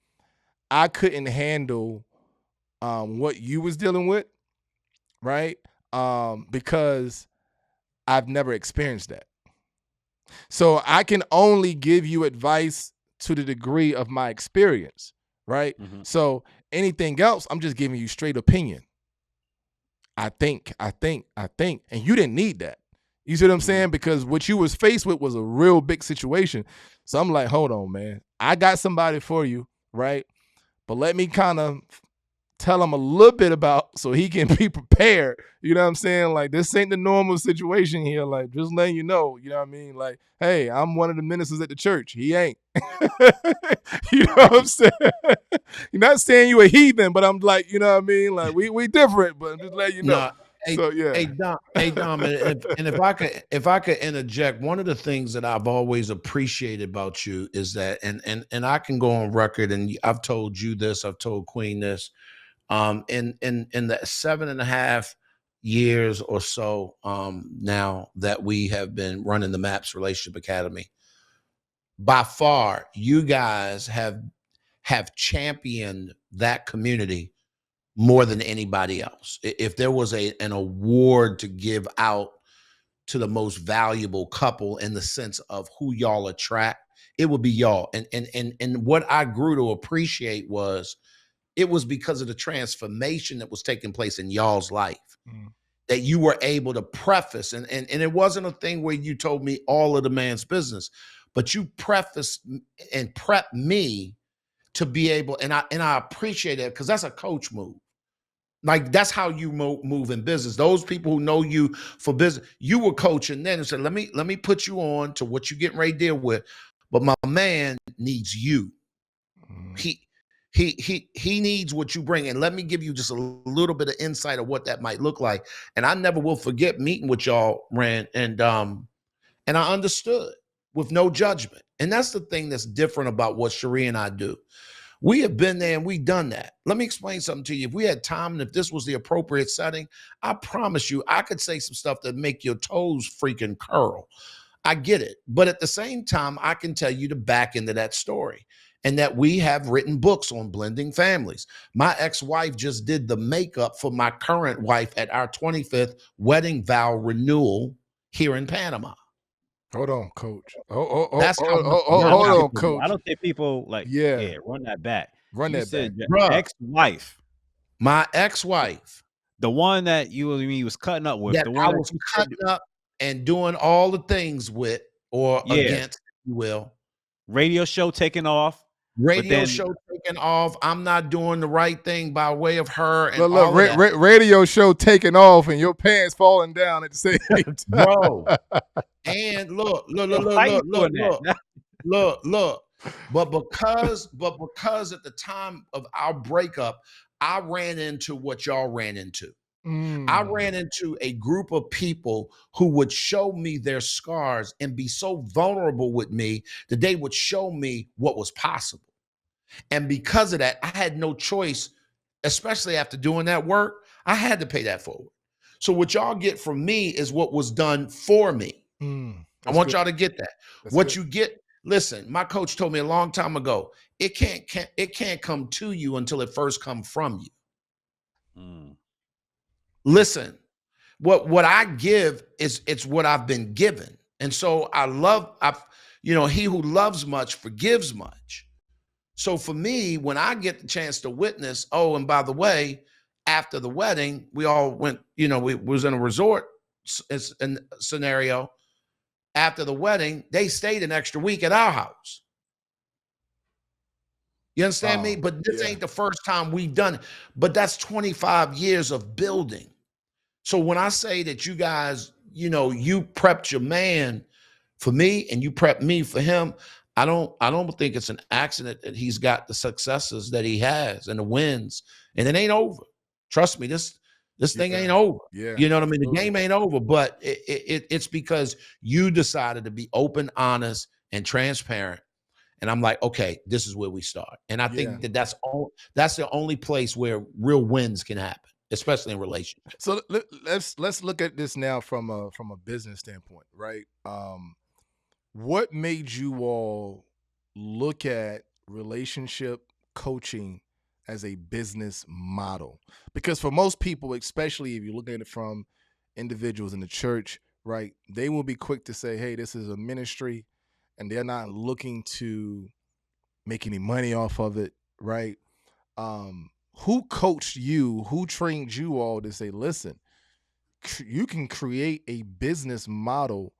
I couldn't handle what you was dealing with, right? Because I've never experienced that. So I can only give you advice to the degree of my experience, right? Mhm. So anything else, I'm just giving you straight opinion. I think, and you didn't need that. You see what I'm saying? Because what you was faced with was a real big situation. So I'm like, hold on, man. I got somebody for you, right? But let me kind of tell him a little bit about so he can be prepared. You know what I'm saying? Like, this ain't the normal situation here. Like, just letting you know what I mean? Like, hey, I'm one of the ministers at the church. He ain't. You know what I'm saying? You're not saying you a heathen, but I'm like, you know what I mean? Like, we different, but I'm just letting you know. No, hey, So yeah. hey Dom, and if I could interject, one of the things that I've always appreciated about you is that, and I can go on record, and I've told you this, I've told Queen this, in the 7.5 years or so now that we have been running the MAPS Relationship Academy, by far you guys have championed that community more than anybody else. If there was an award to give out to the most valuable couple in the sense of who y'all attract, it would be y'all. And what I grew to appreciate was, it was because of the transformation that was taking place in y'all's life that you were able to preface. And it wasn't a thing where you told me all of the man's business, but you prefaced and prepped me to be able, and I appreciate it, because that's a coach move. Like, that's how you move in business. Those people who know you for business, you were coaching then and said, let me put you on to what you're getting ready to deal with. But my man needs you. He needs what you bring. And let me give you just a little bit of insight of what that might look like. And I never will forget meeting with y'all, Rand, and I understood with no judgment. And that's the thing that's different about what Cherie and I do. We have been there and we've done that. Let me explain something to you. If we had time and if this was the appropriate setting, I promise you, I could say some stuff that make your toes freaking curl. I get it. But at the same time, I can tell you the back end of that story, and that we have written books on blending families. My ex-wife just did the makeup for my current wife at our 25th wedding vow renewal here in Panama. Hold on, coach. That's how Hold on, coach. I don't think people like, Yeah. run that back. Run You that said back. your Bruh. ex-wife, My ex-wife the one that you was cutting up with, that the I one was cutting up and doing all the things with, or Yeah. against, if you will. radio show taking off. Radio show taking off. I'm not doing the right thing by way of her, and Look, all of that. radio show taking off and your pants falling down at the same time. Bro. And look. But because at the time of our breakup, I ran into what y'all ran into. I ran into a group of people who would show me their scars and be so vulnerable with me that they would show me what was possible. And because of that, I had no choice, especially after doing that work. I had to pay that forward. So what y'all get from me is what was done for me. I That's want good. y'all to get that. That's What good. you get, listen, my coach told me a long time ago, it can't come to you until it first come from you. Mm. Listen, what I give is it's what I've been given. And so he who loves much forgives much. So for me, when I get the chance to witness, oh, and by the way, after the wedding, we all went, we was in a resort scenario. After the wedding, they stayed an extra week at our house. You understand me? Wow. But this Yeah. ain't the first time we've done it. But that's 25 years of building. So when I say that you guys, you prepped your man for me and you prepped me for him, I don't think it's an accident that he's got the successes that he has and the wins, and it ain't over. Trust me, this thing Yeah. ain't over. Yeah. You know what I mean? The Absolutely. game ain't over, but it's because you decided to be open, honest, and transparent. And I'm like, okay, this is where we start. And I Yeah. think that's the only place where real wins can happen, especially in relationships. So let's look at this now from a business standpoint, right? What made you all look at relationship coaching as a business model? Because for most people, especially if you look at it from individuals in the church, right, they will be quick to say, hey, this is a ministry, and they're not looking to make any money off of it, right? Who coached you? Who trained you all to say, listen, you can create a business model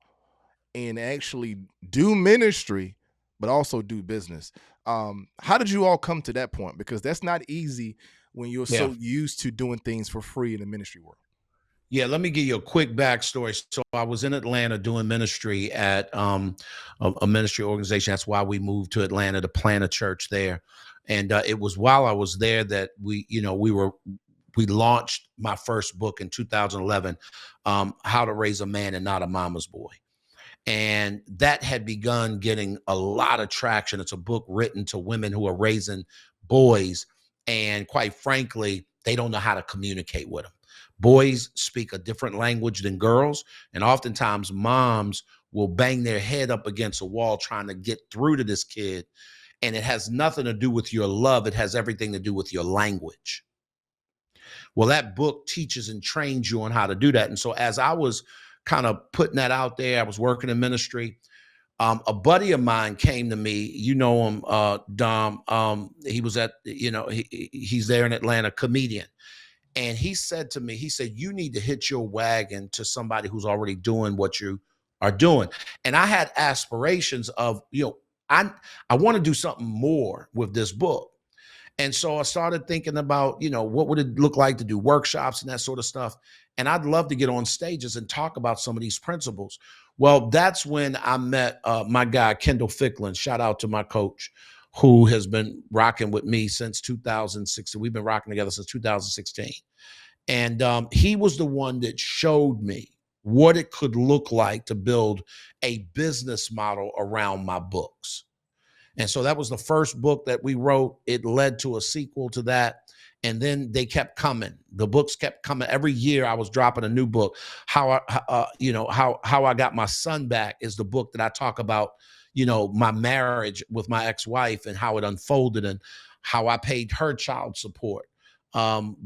and actually do ministry, but also do business? How did you all come to that point? Because that's not easy when you're Yeah. so used to doing things for free in the ministry world. Yeah, let me give you a quick backstory. So I was in Atlanta doing ministry at a ministry organization. That's why we moved to Atlanta to plant a church there. And it was while I was there that we launched my first book in 2011, How to Raise a Man and Not a Mama's Boy. And that had begun getting a lot of traction. It's a book written to women who are raising boys. And quite frankly, they don't know how to communicate with them. Boys speak a different language than girls. And oftentimes, moms will bang their head up against a wall trying to get through to this kid. And it has nothing to do with your love, it has everything to do with your language. Well, that book teaches and trains you on how to do that. And so, as I was kind of putting that out there, I was working in ministry. A buddy of mine came to me. You know him, Dom. He was he's there in Atlanta, comedian. And he said to me, he said, you need to hitch your wagon to somebody who's already doing what you are doing. And I had aspirations of, I want to do something more with this book. And so I started thinking about, what would it look like to do workshops and that sort of stuff. And I'd love to get on stages and talk about some of these principles. Well, that's when I met my guy, Kendall Ficklin. Shout out to my coach, who has been rocking with me since 2016. We've been rocking together since 2016. And he was the one that showed me what it could look like to build a business model around my books. And so that was the first book that we wrote. It led to a sequel to that. And then they kept coming. The books kept coming. Every year I was dropping a new book. How I got my son back is the book that I talk about, my marriage with my ex-wife and how it unfolded and how I paid her child support.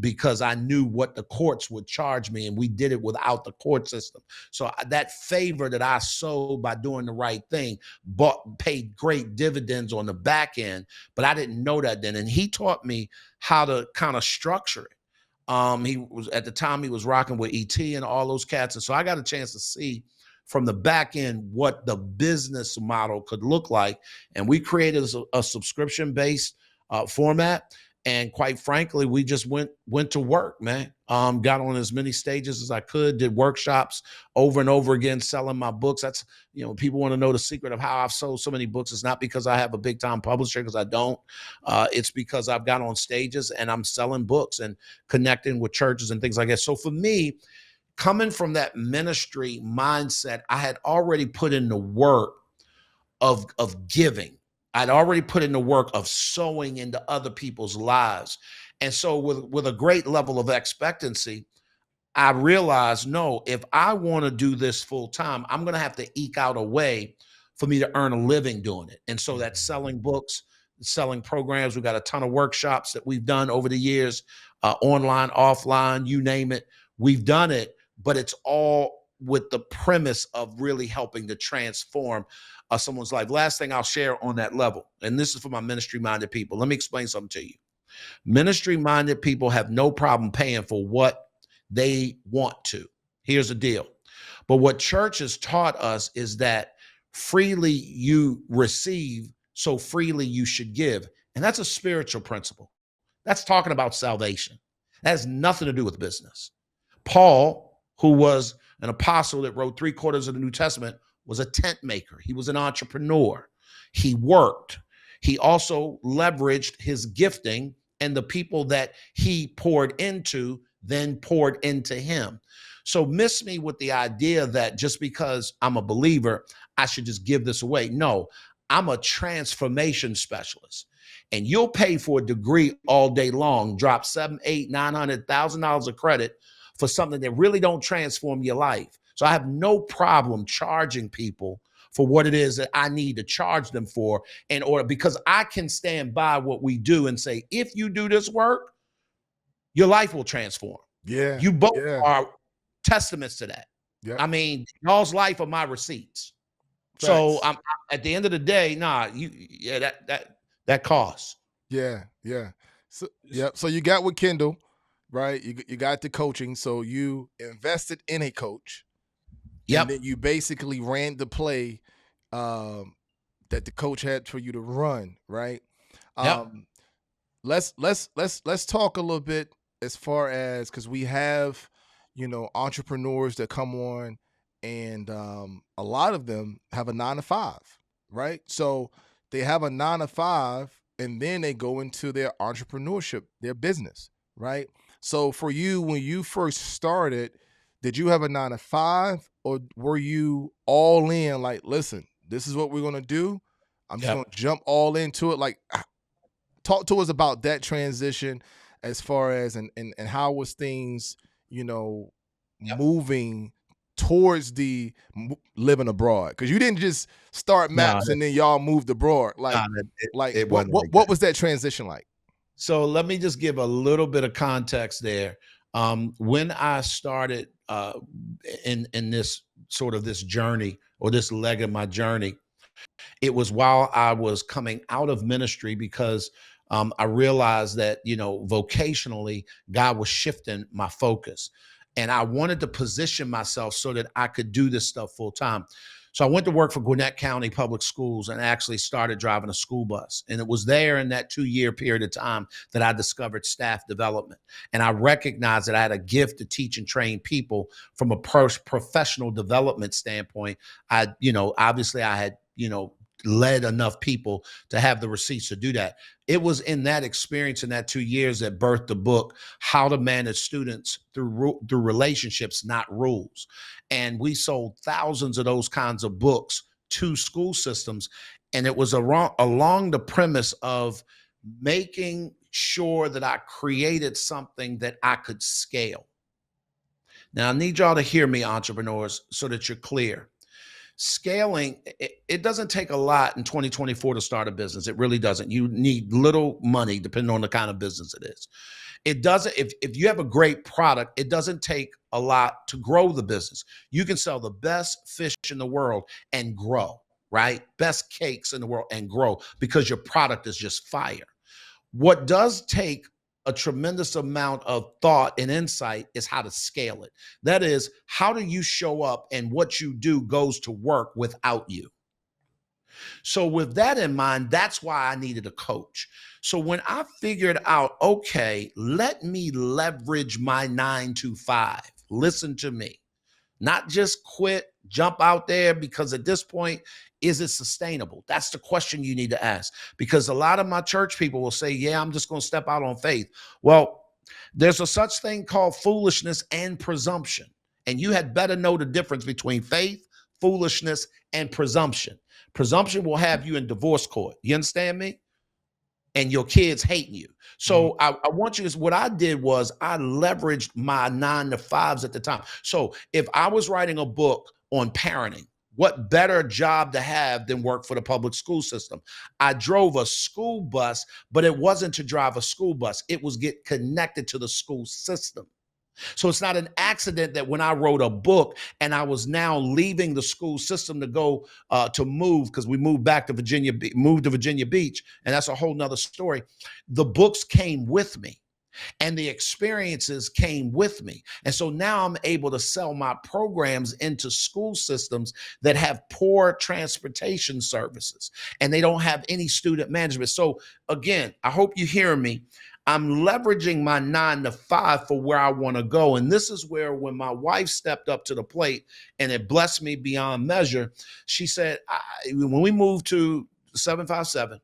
Because I knew what the courts would charge me, and we did it without the court system. So that favor that I sowed by doing the right thing paid great dividends on the back end, but I didn't know that then. And he taught me how to kind of structure it. He was at the time he was rocking with ET and all those cats, and so I got a chance to see from the back end what the business model could look like, and we created a subscription based format. And quite frankly, we just went to work, man. Got on as many stages as I could, did workshops over and over again, selling my books. That's, people want to know the secret of how I've sold so many books. It's not because I have a big time publisher, because I don't. It's because I've got on stages and I'm selling books and connecting with churches and things like that. So for me, coming from that ministry mindset, I had already put in the work of giving. I'd already put in the work of sowing into other people's lives. And so with a great level of expectancy, I realized, no, if I want to do this full time, I'm going to have to eke out a way for me to earn a living doing it. And so that's selling books, selling programs. We've got a ton of workshops that we've done over the years, online, offline, you name it. We've done it, but it's all with the premise of really helping to transform someone's life. Last thing I'll share on that level, and this is for my ministry-minded people. Let me explain something to you. Ministry-minded people have no problem paying for what they want to. Here's the deal. But what church has taught us is that freely you receive, so freely you should give. And that's a spiritual principle. That's talking about salvation. That has nothing to do with business. Paul, who was an apostle that wrote 3/4 of the New Testament, was a tent maker. He was an entrepreneur. He worked. He also leveraged his gifting, and the people that he poured into then poured into him. So miss me with the idea that just because I'm a believer, I should just give this away. No, I'm a transformation specialist. And you'll pay for a degree all day long, drop $700,000, $800,000, $900,000 of credit for something that really don't transform your life. So I have no problem charging people for what it is that I need to charge them for in order, because I can stand by what we do and say, if you do this work, your life will transform. Yeah. You both Yeah. are testaments to that. Yep. I mean, y'all's life are my receipts. Facts. So at the end of the day, that costs. Yeah. So yep. So you got with Kendall, right? You got the coaching. So you invested in a coach. Yep. And then you basically ran the play that the coach had for you to run, right? Yep. Let's talk a little bit as far as, because we have, entrepreneurs that come on, and a lot of them have a 9-to-5, right? So they have a 9-to-5, and then they go into their entrepreneurship, their business, right? So for you, when you first started, did you have a 9-to-5, or were you all in, like, listen, this is what we're going to do. I'm just going to jump all into it. Like, talk to us about that transition as far as, and how was things, moving towards the living abroad? Because you didn't just start Maps and then y'all moved abroad. What was that transition like? So let me just give a little bit of context there. When I started in this sort of this journey, or this leg of my journey, it was while I was coming out of ministry, because I realized that, vocationally, God was shifting my focus. And I wanted to position myself so that I could do this stuff full time. So I went to work for Gwinnett County Public Schools and actually started driving a school bus. And it was there in that 2-year period of time that I discovered staff development. And I recognized that I had a gift to teach and train people from a professional development standpoint. Obviously I had, led enough people to have the receipts to do that. It was in that experience in that 2 years that birthed the book, How to Manage Students Through Relationships, Not Rules. And we sold thousands of those kinds of books to school systems. And it was along the premise of making sure that I created something that I could scale. Now, I need y'all to hear me, entrepreneurs, so that you're clear. Scaling, it doesn't take a lot in 2024 to start a business. It really doesn't. You need little money depending on the kind of business it is. It doesn't, if you have a great product, it doesn't take a lot to grow the business. You can sell the best fish in the world and grow, right? Best cakes in the world and grow, because your product is just fire. What does take a tremendous amount of thought and insight is how to scale it. That is, how do you show up and what you do goes to work without you? So with that in mind, that's why I needed a coach. So when I figured out, okay, let me leverage my 9-to-5, listen to me, not just quit, jump out there, because at this point, is it sustainable? That's the question you need to ask, because a lot of my church people will say, yeah, I'm just going to step out on faith. Well, there's a such thing called foolishness and presumption. And you had better know the difference between faith, foolishness, and presumption. Presumption will have you in divorce court. You understand me? and your kids hating you. So I want you to, what I did was I leveraged my 9 to 5s at the time. So if I was writing a book on parenting, what better job to have than work for the public school system? I drove a school bus, but it wasn't to drive a school bus. It was get connected to the school system. So it's not an accident that when I wrote a book and I was now leaving the school system to go to move, because we moved back to Virginia, moved to Virginia Beach, and that's a whole nother story. The books came with me and the experiences came with me. And so now I'm able to sell my programs into school systems that have poor transportation services and they don't have any student management. So again, I hope you hear me. I'm leveraging my 9 to 5 for where I want to go. And this is where, when my wife stepped up to the plate and it blessed me beyond measure, she said, when we moved to 757,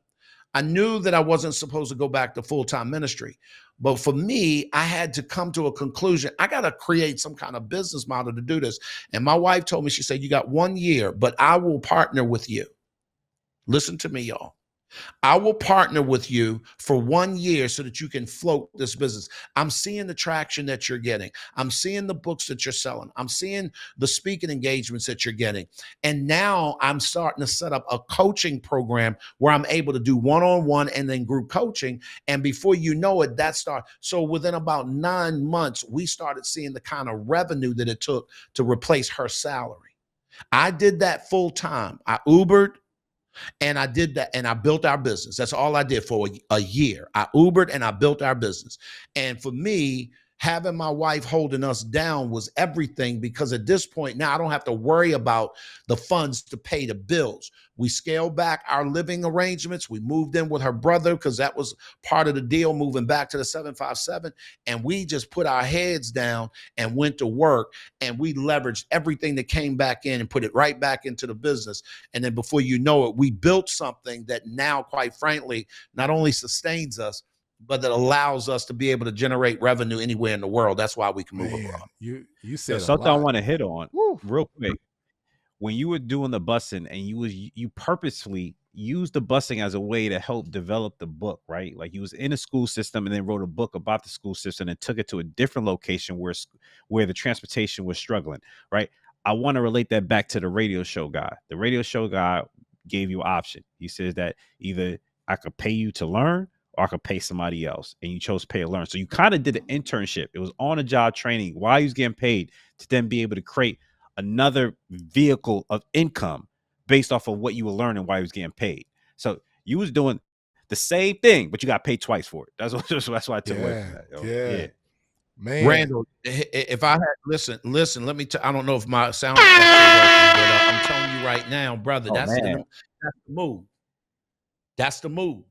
I knew that I wasn't supposed to go back to full-time ministry. But for me, I had to come to a conclusion. I got to create some kind of business model to do this. And my wife told me, she said, you got 1 year, but I will partner with you. Listen to me, y'all. I will partner with you for 1 year so that you can float this business. I'm seeing the traction that you're getting. I'm seeing the books that you're selling. I'm seeing the speaking engagements that you're getting. And now I'm starting to set up a coaching program where I'm able to do one-on-one and then group coaching. And before you know it, that started. So within about 9 months, we started seeing the kind of revenue that it took to replace her salary. I did that full time. I Ubered. And I did that and I built our business. That's all I did for a year. I Ubered and I built our business. And for me, having my wife holding us down was everything, because at this point now I don't have to worry about the funds to pay the bills. We scaled back our living arrangements. We moved in with her brother because that was part of the deal, moving back to the 757. And we just put our heads down and went to work, and we leveraged everything that came back in and put it right back into the business. And then before you know it, we built something that now, quite frankly, not only sustains us, but that allows us to be able to generate revenue anywhere in the world. That's why we can move abroad. You said something a lot. I want to hit on real quick. When you were doing the busing and you purposefully used the busing as a way to help develop the book, right? Like you was in a school system and then wrote a book about the school system and took it to a different location where the transportation was struggling, right? I want to relate that back to the radio show guy. The radio show guy gave you an option. He says that either I could pay you to learn or I could pay somebody else, and you chose to pay to learn. So you kind of did an internship. It was on a job training while you was getting paid to then be able to create another vehicle of income based off of what you were learning while you was getting paid. So you was doing the same thing, but you got paid twice for it. That's why I took away from that. Yeah. Man. Randall, if I had, listen, let me I don't know if my sound is working, but I'm telling you right now, brother, that's the move. That's the move.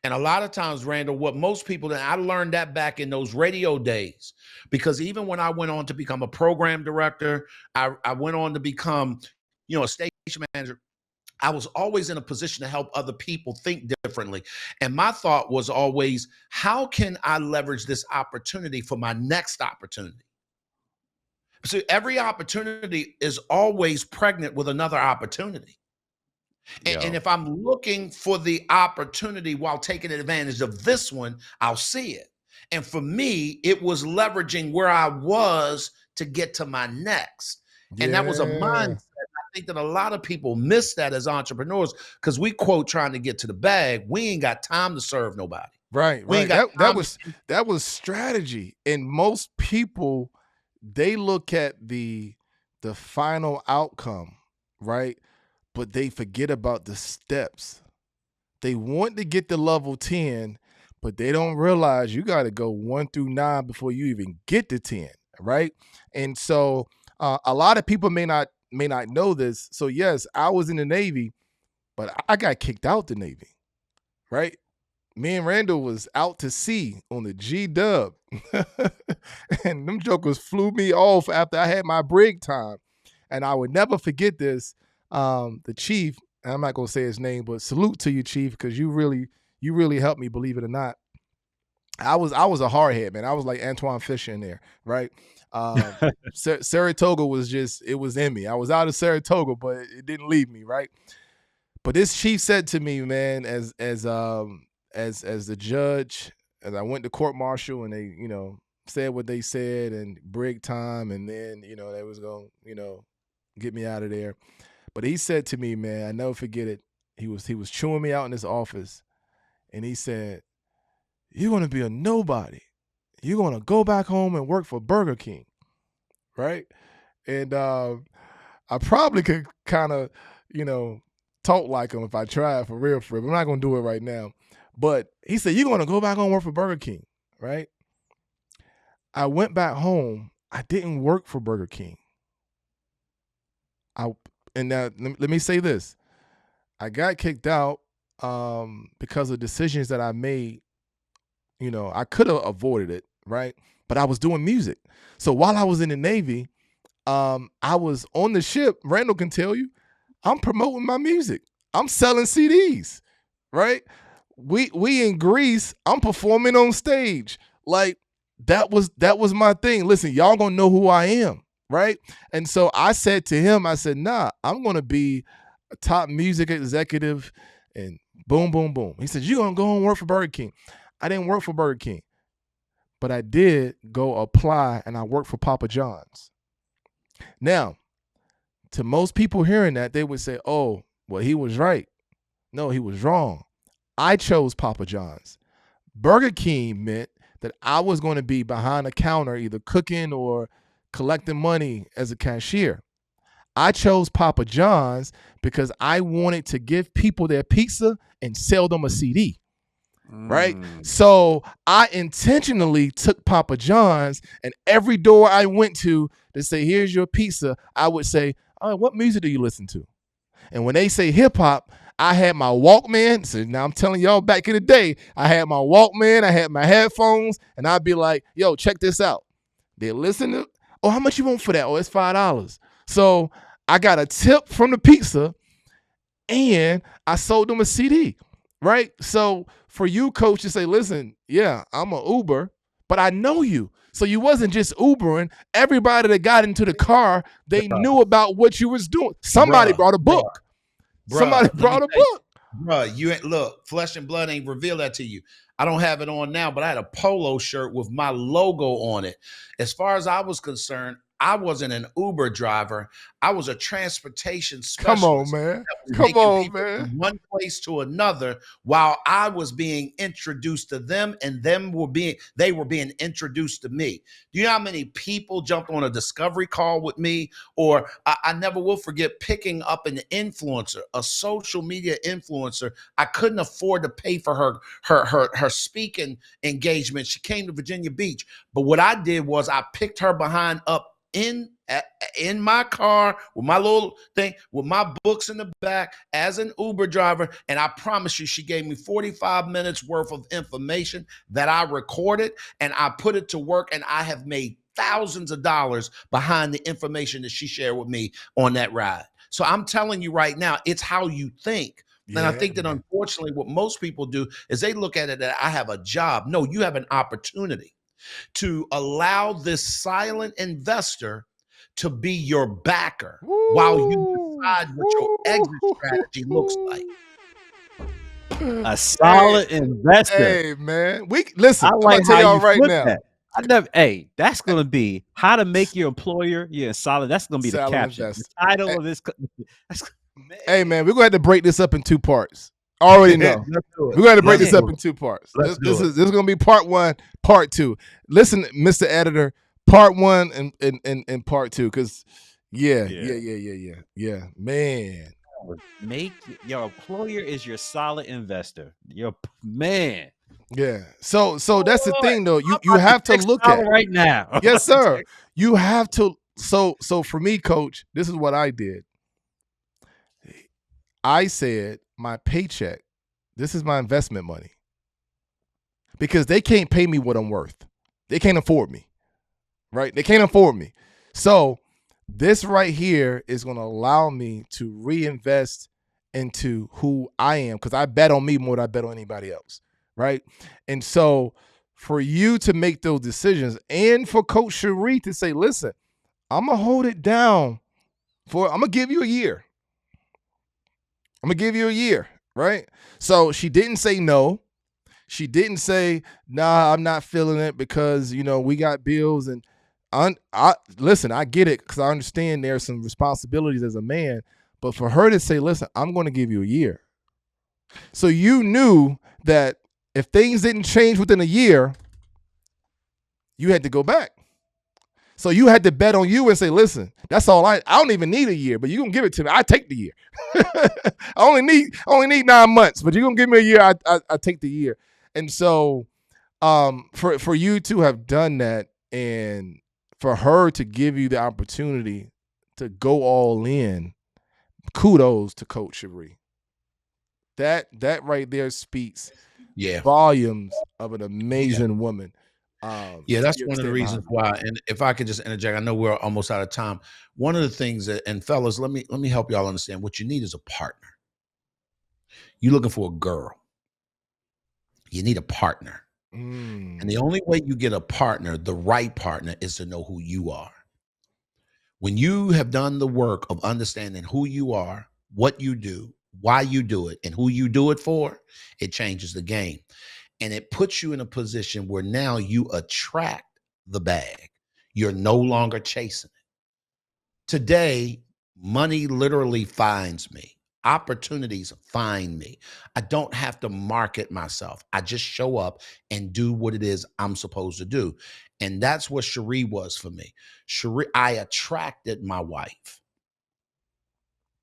And a lot of times, Randall, what most people, and I learned that back in those radio days, because even when I went on to become a program director, I went on to become, a station manager. I was always in a position to help other people think differently. And my thought was always, how can I leverage this opportunity for my next opportunity? So every opportunity is always pregnant with another opportunity. And if I'm looking for the opportunity while taking advantage of this one, I'll see it. And for me, it was leveraging where I was to get to my next. And that was a mindset. I think that a lot of people miss that as entrepreneurs, because we quote trying to get to the bag. We ain't got time to serve nobody. Right. That was strategy. And most people, they look at the final outcome, right? But they forget about the steps. They want to get to level 10, but they don't realize you got to go 1 through 9 before you even get to 10, right? And so a lot of people may not know this. So yes, I was in the Navy, but I got kicked out the Navy, right? Me and Randall was out to sea on the G-Dub, and them jokers flew me off after I had my brig time. And I would never forget this. The chief, and I'm not gonna say his name, but salute to you, chief, because you really helped me, believe it or not. I was a hardhead, man. I was like Antoine Fisher in there, right? Saratoga was it was in me. I was out of Saratoga, but it didn't leave me, right? But this chief said to me, man, as as the judge, as I went to court martial and they, said what they said and break time, and then, they was going to, get me out of there. But he said to me, man, I never forget it. He was chewing me out in his office, and he said, "You're going to be a nobody. You're going to go back home and work for Burger King." Right? And I probably could kind of, talk like him if I tried for real. But I'm not going to do it right now. But he said, "You're going to go back home and work for Burger King." Right? I went back home. I didn't work for Burger King. And now let me say this. I got kicked out because of decisions that I made. I could have avoided it, right? But I was doing music. So while I was in the Navy, I was on the ship. Randall can tell you, I'm promoting my music. I'm selling CDs, right? We in Greece, I'm performing on stage. Like that was my thing. Listen, y'all gonna know who I am, right? And so I said to him, I said, "Nah, I'm gonna be a top music executive," and boom, boom, boom. He said, "You gonna go and work for Burger King?" I didn't work for Burger King, but I did go apply and I worked for Papa John's. Now, to most people hearing that, they would say, "Oh, well, he was right." No, he was wrong. I chose Papa John's. Burger King meant that I was going to be behind the counter, either cooking or collecting money as a cashier. I chose Papa John's because I wanted to give people their pizza and sell them a CD. Right? So I intentionally took Papa John's, and every door I went to say, "Here's your pizza," I would say, "Oh, what music do you listen to?" And when they say hip hop, I had my Walkman. So now I'm telling y'all, back in the day, I had my Walkman, I had my headphones, and I'd be like, "Yo, check this out." They listen to, "Oh, how much you want for that?" "Oh, it's $5. So I got a tip from the pizza, and I sold them a CD, right? So for you, coach, to say, "Listen, yeah, I'm an Uber, but I know you." So you wasn't just Ubering. Everybody that got into the car, they knew about what you was doing. Somebody brought a book. Somebody brought a book. Bruh, you ain't, look, Flesh and Blood ain't revealed that to you. I don't have it on now, but I had a polo shirt with my logo on it. As far as I was concerned, I wasn't an Uber driver. I was a transportation specialist. Come on, man. Come on, man. From one place to another while I was being introduced to them, and they were being introduced to me. Do you know how many people jumped on a discovery call with me? Or I never will forget picking up an influencer, a social media influencer. I couldn't afford to pay for her speaking engagement. She came to Virginia Beach. But what I did was I picked her behind up in my car with my little thing, with my books in the back as an Uber driver. And I promise you, she gave me 45 minutes worth of information that I recorded, and I put it to work, and I have made thousands of dollars behind the information that she shared with me on that ride. So I'm telling you right now, it's how you think. And I think that unfortunately what most people do is they look at it that I have a job. No, you have an opportunity to allow this silent investor to be your backer while you decide what your exit strategy looks like. A solid investor. Hey, man. Listen, I like I'm tell y'all right now. That. That's going to be how to make your employer solid. That's going to be the caption. The title of this. Hey, man, we're going to have to break this up in two parts. Already know. We're going to break this up in two parts. This is going to be part one, part two. Listen, Mr. Editor, part one and part two, because yeah, man. Make your employer is your solid investor. Your man. Yeah. So that's the thing, though. You have to look at right now. Yes, sir. You have to. So for me, coach, this is what I did. I said, my paycheck, this is my investment money, because they can't pay me what I'm worth. They can't afford me, right? They can't afford me. So this right here is going to allow me to reinvest into who I am, because I bet on me more than I bet on anybody else, right? And so for you to make those decisions, and for Coach Cherie to say, "Listen, I'm going to hold it down I'm going to give you a year. I'm going to give you a year," right? So she didn't say no. She didn't say, nah, I'm not feeling it because, we got bills. And listen, I get it because I understand there's some responsibilities as a man. But for her to say, listen, I'm going to give you a year. So you knew that if things didn't change within a year, you had to go back. So you had to bet on you and say, listen, that's all I don't even need a year, but you're going to give it to me. I take the year. I only need 9 months, but you're going to give me a year. I take the year. And so for you to have done that and for her to give you the opportunity to go all in, kudos to Coach Cherie. That right there speaks volumes of an amazing woman. That's one of the reasons why. And if I could just interject, I know we're almost out of time. One of the things that, and fellas, let me help y'all understand what you need is a partner. You're looking for a girl. You need a partner. And the only way you get a partner, the right partner, is to know who you are. When you have done the work of understanding who you are, what you do, why you do it, and who you do it for, it changes the game. And it puts you in a position where now you attract the bag. You're no longer chasing it. Today, money literally finds me. Opportunities find me. I don't have to market myself. I just show up and do what it is I'm supposed to do. And that's what Cherie was for me. Cherie, I attracted my wife.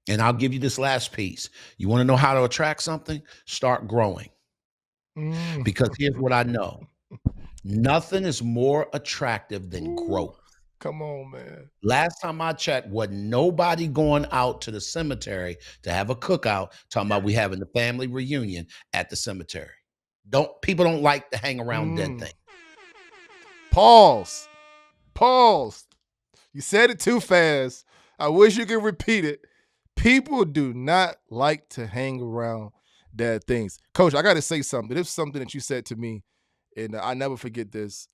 And I'll give you this last piece. You want to know how to attract something? Start growing. Because here's what I know. Nothing is more attractive than growth. Come on, man. Last time I checked, wasn't nobody going out to the cemetery to have a cookout talking about we having the family reunion at the cemetery. People don't like to hang around dead things. Pause. You said it too fast. I wish you could repeat it. People do not like to hang around dead things. Coach, I got to say something. This is something that you said to me, and I never forget this.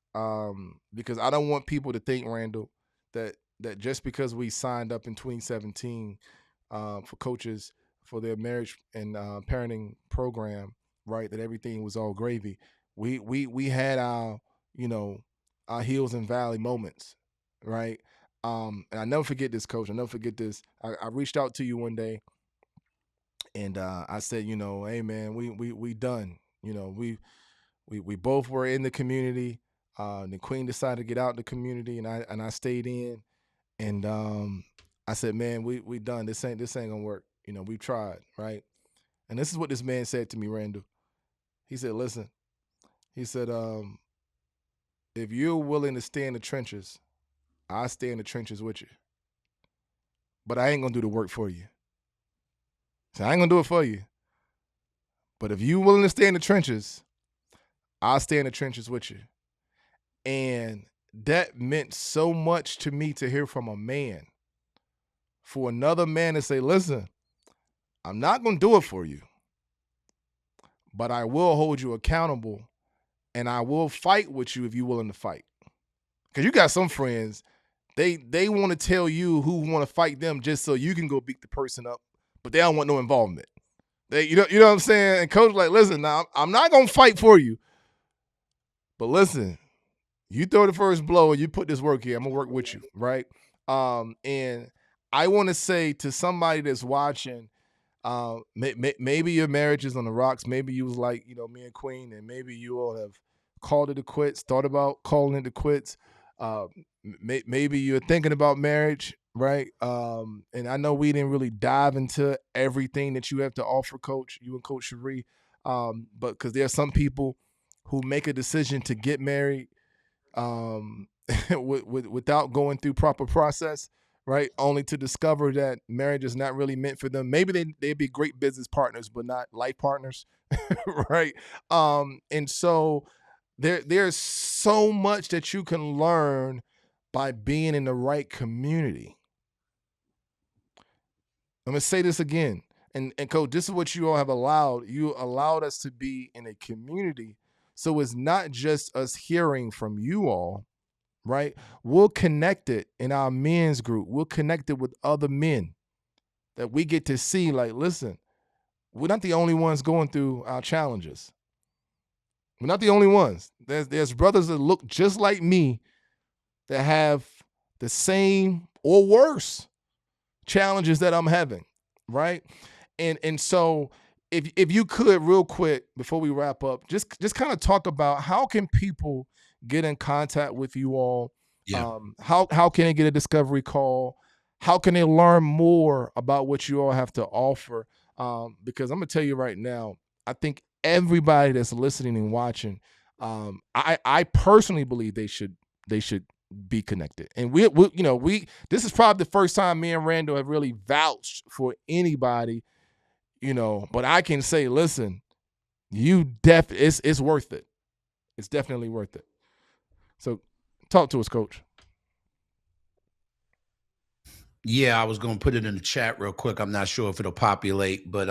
Because I don't want people to think, Randall, that just because we signed up in 2017 for coaches for their marriage and parenting program, right, that everything was all gravy. We had our hills and valley moments, right? And I never forget this, Coach. I never forget this. I reached out to you one day, and I said, hey man, we done. We both were in the community. The Queen decided to get out the community, and I stayed in. And I said, man, we done. This ain't gonna work. We tried, right? And this is what this man said to me, Randall. He said, listen. He said, if you're willing to stay in the trenches, I'll stay in the trenches with you. But I ain't gonna do the work for you. So I ain't gonna do it for you. But if you're willing to stay in the trenches, I'll stay in the trenches with you. And that meant so much to me to hear from a man. For another man to say, listen, I'm not going to do it for you, but I will hold you accountable and I will fight with you if you're willing to fight. Because you got some friends, they want to tell you who want to fight them just so you can go beat the person up, but they don't want no involvement. You know what I'm saying? And Coach like, listen, now I'm not going to fight for you, but listen, you throw the first blow and you put this work here. I'm gonna work with you, right? And I want to say to somebody that's watching, maybe your marriage is on the rocks. Maybe you was like, me and Queen, and maybe you all have called it a quits, thought about calling it a quits. Maybe you're thinking about marriage, right? And I know we didn't really dive into everything that you have to offer, Coach, you and Coach Cherie, but because there are some people who make a decision to get married without going through proper process, right? Only to discover that marriage is not really meant for them. Maybe they'd be great business partners, but not life partners, right? And so there's so much that you can learn by being in the right community. I'm gonna say this again, and Coach, this is what you all have allowed. You allowed us to be in a community. So it's not just us hearing from you all, right? We're connected in our men's group. We're connected with other men that we get to see, like, listen, we're not the only ones going through our challenges. We're not the only ones. There's brothers that look just like me that have the same or worse challenges that I'm having, right? And so if you could real quick before we wrap up, just kind of talk about how can people get in contact with you all? Yeah. How can they get a discovery call? How can they learn more about what you all have to offer? Because I'm gonna tell you right now, I think everybody that's listening and watching, I personally believe they should be connected. And we this is probably the first time me and Randall have really vouched for anybody, but I can say, listen, it's worth it. It's definitely worth it. So talk to us, Coach. Yeah, I was going to put it in the chat real quick. I'm not sure if it'll populate, but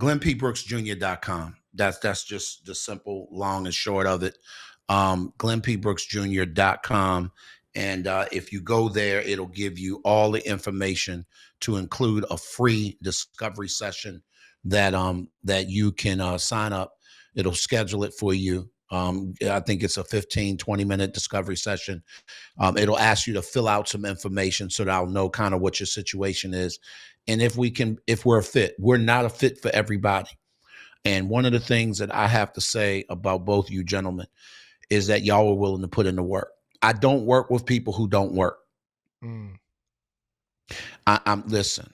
GlennPBrooksJr.com. That's just the simple, long and short of it. GlennPBrooksJr.com. And if you go there, it'll give you all the information to include a free discovery session that you can sign up. It'll schedule it for you. I think it's a 15, 20-minute discovery session. It'll ask you to fill out some information so that I'll know kind of what your situation is. And if we're a fit. We're not a fit for everybody. And one of the things that I have to say about both you gentlemen is that y'all are willing to put in the work. I don't work with people who don't work. Mm. Listen,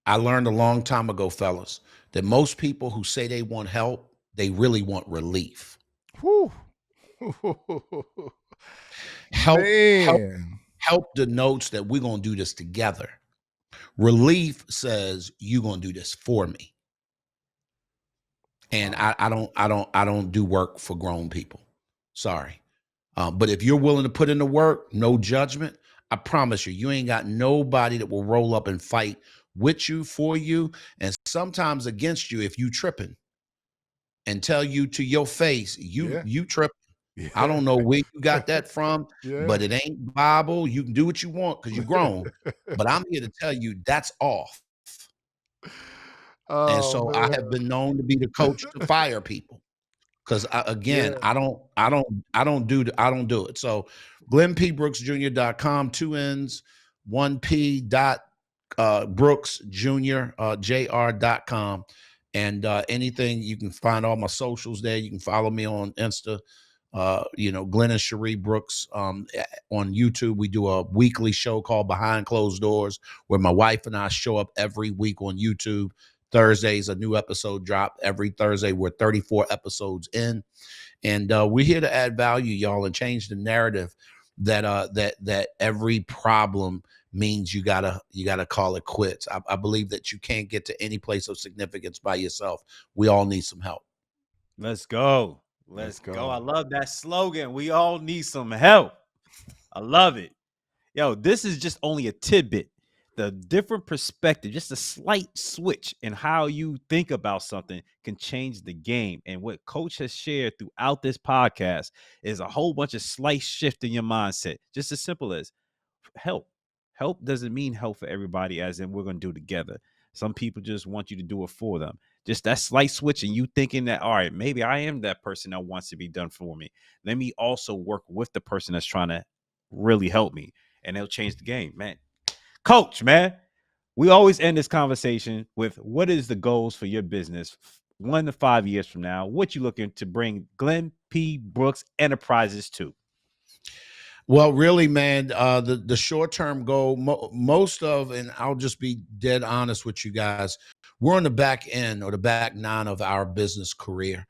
I learned a long time ago, fellas, that most people who say they want help, they really want relief. Whew. Help Man. denotes that we're going to do this together. Relief says you're going to do this for me. And I don't do work for grown people. Sorry. But if you're willing to put in the work, no judgment, I promise you ain't got nobody that will roll up and fight with you, for you, and sometimes against you if you tripping and tell you to your face, you tripping. Yeah. I don't know where you got that from, Yeah. but it ain't Bible. You can do what you want because you're grown. But I'm here to tell you that's off. And Oh, so I man. have been known to be the coach to fire people. Because again, Yeah. I don't do it. So GlennPBrooksJr.com, 2 N's, 1 P dot Brooks Jr. JR.com. And anything, you can find all my socials there. You can follow me on Insta. Glenn and Cherie Brooks on YouTube. We do a weekly show called Behind Closed Doors, where my wife and I show up every week on YouTube. Thursdays, a new episode drop every Thursday. We're 34 episodes in, and we're here to add value, y'all, and change the narrative that every problem means you gotta call it quits. I believe that you can't get to any place of significance by yourself. We all need some help. Let's go. Let's Let's go. go. I love that slogan. We all need some help. I love it. Yo, this is just only a tidbit. The different perspective, just a slight switch in how you think about something can change the game. And what Coach has shared throughout this podcast is a whole bunch of slight shift in your mindset. Just as simple as help. Help doesn't mean help for everybody, as in we're going to do together. Some people just want you to do it for them. Just that slight switch and you thinking that, all right, maybe I am that person that wants to be done for me. Let me also work with the person that's trying to really help me, and they'll change the game, man. Coach, man, we always end this conversation with what is the goals for your business 1 to 5 years from now? What you looking to bring Glenn P. Brooks Enterprises to? Well, really, man, the short-term goal, most of, and I'll just be dead honest with you guys, we're on the back end or the back nine of our business career.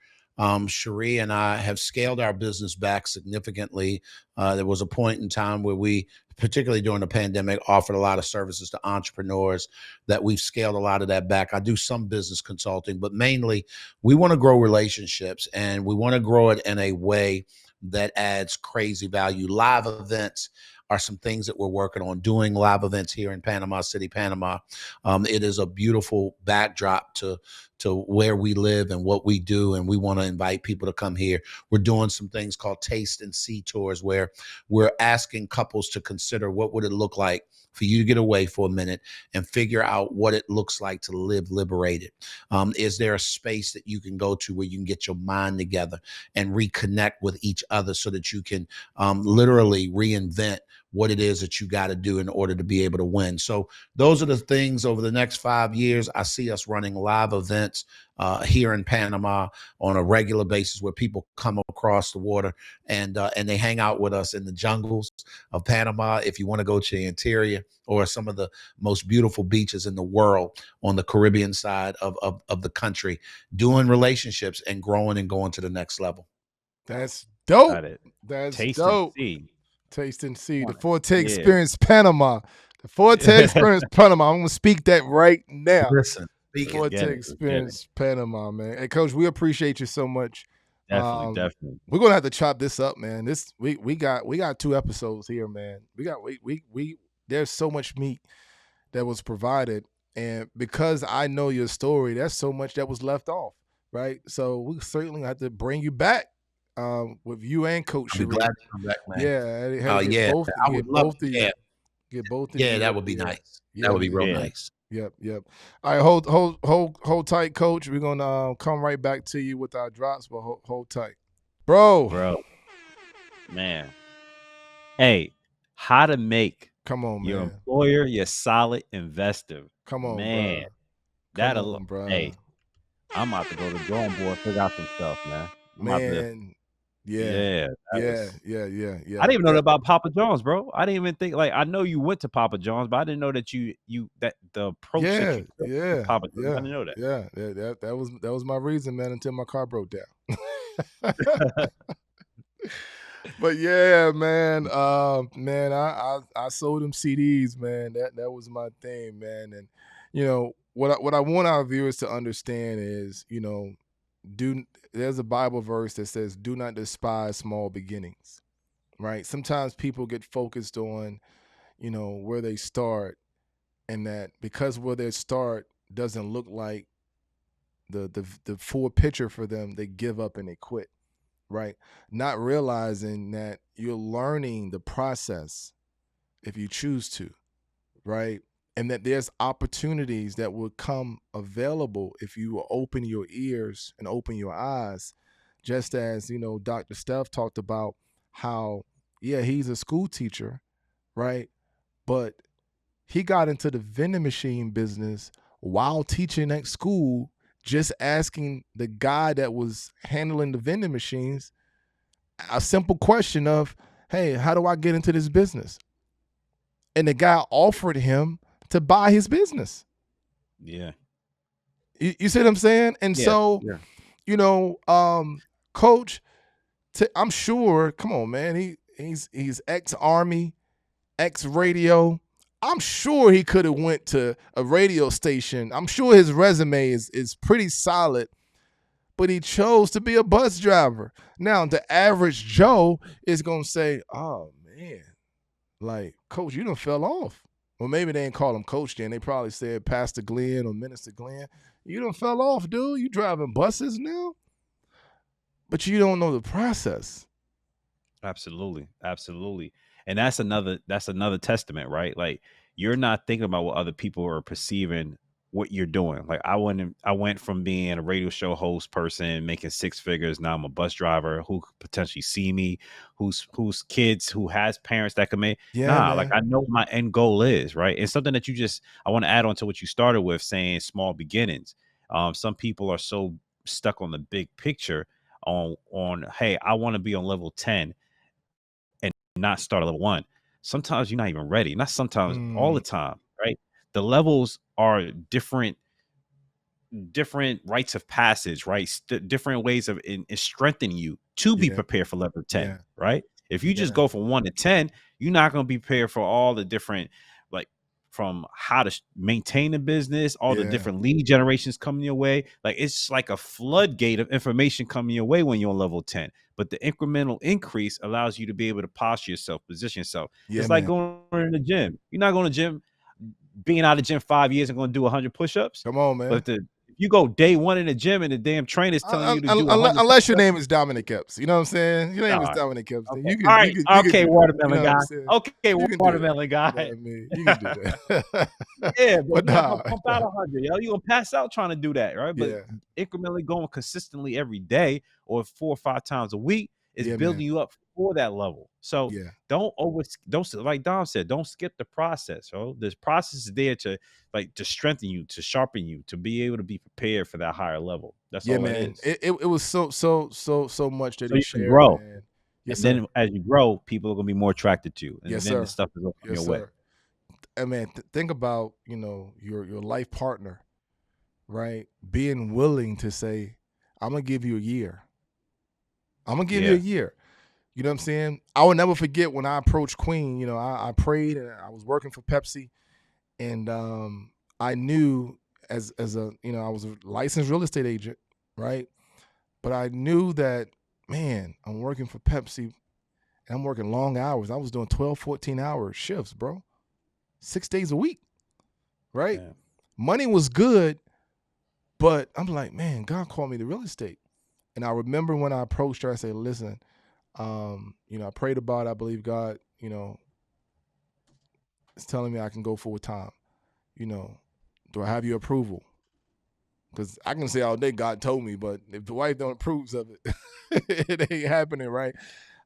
Cherie and I have scaled our business back significantly. There was a point in time where we, particularly during the pandemic, offered a lot of services to entrepreneurs that we've scaled a lot of that back. I do some business consulting, but mainly we want to grow relationships, and we want to grow it in a way that adds crazy value. Live events are some things that we're working on, doing live events here in Panama City, Panama. It is a beautiful backdrop to where we live and what we do, and we want to invite people to come here. We're doing some things called taste and see tours, where we're asking couples to consider what would it look like for you to get away for a minute and figure out what it looks like to live liberated. Is there a space that you can go to where you can get your mind together and reconnect with each other so that you can literally reinvent what it is that you got to do in order to be able to win? So those are the things over the next 5 years. I see us running live events here in Panama on a regular basis, where people come across the water and they hang out with us in the jungles of Panama. If you want to go to the interior, or some of the most beautiful beaches in the world on the Caribbean side of the country, doing relationships and growing and going to the next level. That's dope. Got it. That's Taste dope. and see. Taste and see. The Wanna- Forte yeah. Experience Panama. The Forte Experience Panama. I'm going to speak that right now. Listen, speak it. Forte Get it, Experience Panama, man. Hey, Coach, we appreciate you so much. Definitely. We're gonna have to chop this up, man. This we got 2 episodes here, man. We there's so much meat that was provided, and because I know your story, there's so much that was left off, right? So we certainly have to bring you back with you and Coach I'll be Sharif. glad to come back, man. Yeah, Yeah, I would love to. Yeah, get both of yeah, you that up would be there. nice. Yeah, That would be real yeah. nice. Yep. All right, hold tight, Coach. We're gonna come right back to you with our drops, but hold tight, bro. Man. Hey, how to make Come on, your man. employer your solid investor. Come on, man. bro. That'll, bro. hey, I'm about to go to the drawing board, figure out some stuff, man. I'm about to- Man. Yeah. I didn't even know that about Papa John's, bro. I didn't even think, like, I know you went to Papa John's, but I didn't know that that the approach that you took to Papa John's. I didn't know that. Yeah, that was my reason, man, until my car broke down. But yeah, man, man, I sold them CDs, man. That was my thing, man. And you know what I want our viewers to understand is, you know, there's a Bible verse that says, "Do not despise small beginnings." Right? Sometimes people get focused on, you know, where they start, and that because where they start doesn't look like the full picture for them, they give up and they quit. Right? Not realizing that you're learning the process if you choose to, right? And that there's opportunities that will come available if you will open your ears and open your eyes. Just as, you know, Dr. Steph talked about how, yeah, he's a school teacher, right? But he got into the vending machine business while teaching at school, just asking the guy that was handling the vending machines a simple question of, hey, how do I get into this business? And the guy offered him to buy his business. Yeah. You see what I'm saying? And so, you know, Coach, I'm sure, come on, man, he's ex-Army, ex-radio. I'm sure he could have went to a radio station. I'm sure his resume is pretty solid, but he chose to be a bus driver. Now, the average Joe is going to say, oh, man, like, Coach, you done fell off. Well, maybe they didn't call him Coach then. They probably said Pastor Glenn or Minister Glenn. You done fell off, dude. You driving buses now? But you don't know the process. Absolutely. And that's another testament, right? Like, you're not thinking about what other people are perceiving what you're doing. Like, I went from being a radio show host person making 6 figures. Now I'm a bus driver who could potentially see me, who's kids, who has parents that can make. Like, I know what my end goal is, right? It's something that I want to add on to what you started with, saying small beginnings. Some people are so stuck on the big picture on, hey, I want to be on level 10 and not start at level 1. Sometimes you're not even ready. Not sometimes, all the time, right? The levels are different rites of passage, right? Different ways of strengthening you to be prepared for level 10, right? If you just go from 1 to 10, you're not going to be prepared for all the different, like, how to maintain a business, all the Yeah. different lead generations coming your way. Like it's like a floodgate of information coming your way when you're on level 10. But the incremental increase allows you to be able to posture yourself, position yourself. Yeah, It's like man. going to the gym. You're not going to the gym, being out of the gym 5 years and going to do 100 push-ups. Come on, man. But if you go day one in the gym and the damn trainer's telling you to do 100 unless your name is Dominic Epps. You know what I'm saying? Your name is Dominic Epps. Okay. You can, All right. you can Okay, do watermelon that. guy. Okay, watermelon guy. You know what I mean? You can do that. Yeah, but nah. pump out 100, yo. You're gonna pass out trying to do that, right? But incrementally going consistently every day or 4 or 5 times a week is building you up for that level. So don't like Dom said, don't skip the process, yo. This process is there to strengthen you, to sharpen you, to be able to be prepared for that higher level. That's all man. it is. It was so much that so he you shared, can grow. Man. Yes, and then as you grow, people are gonna be more attracted to you. And yes, then sir. the stuff is on your way. And man, think about, your life partner, right? Being willing to say, I'm gonna give you a year. I'm gonna give you a year. You know what I'm saying? I will never forget when I approached Queen. I prayed and I was working for Pepsi, and I knew as a I was a licensed real estate agent, right? But I knew that, man, I'm working for Pepsi and I'm working long hours. I was doing 12, 14-hour shifts, bro. 6 days a week, right? Yeah. Money was good, but I'm like, man, God called me to real estate. And I remember when I approached her, I said, listen, I prayed about it. I believe God, is telling me I can go full time. Do I have your approval? Because I can say all day God told me, but if the wife don't approve of it, it ain't happening, right?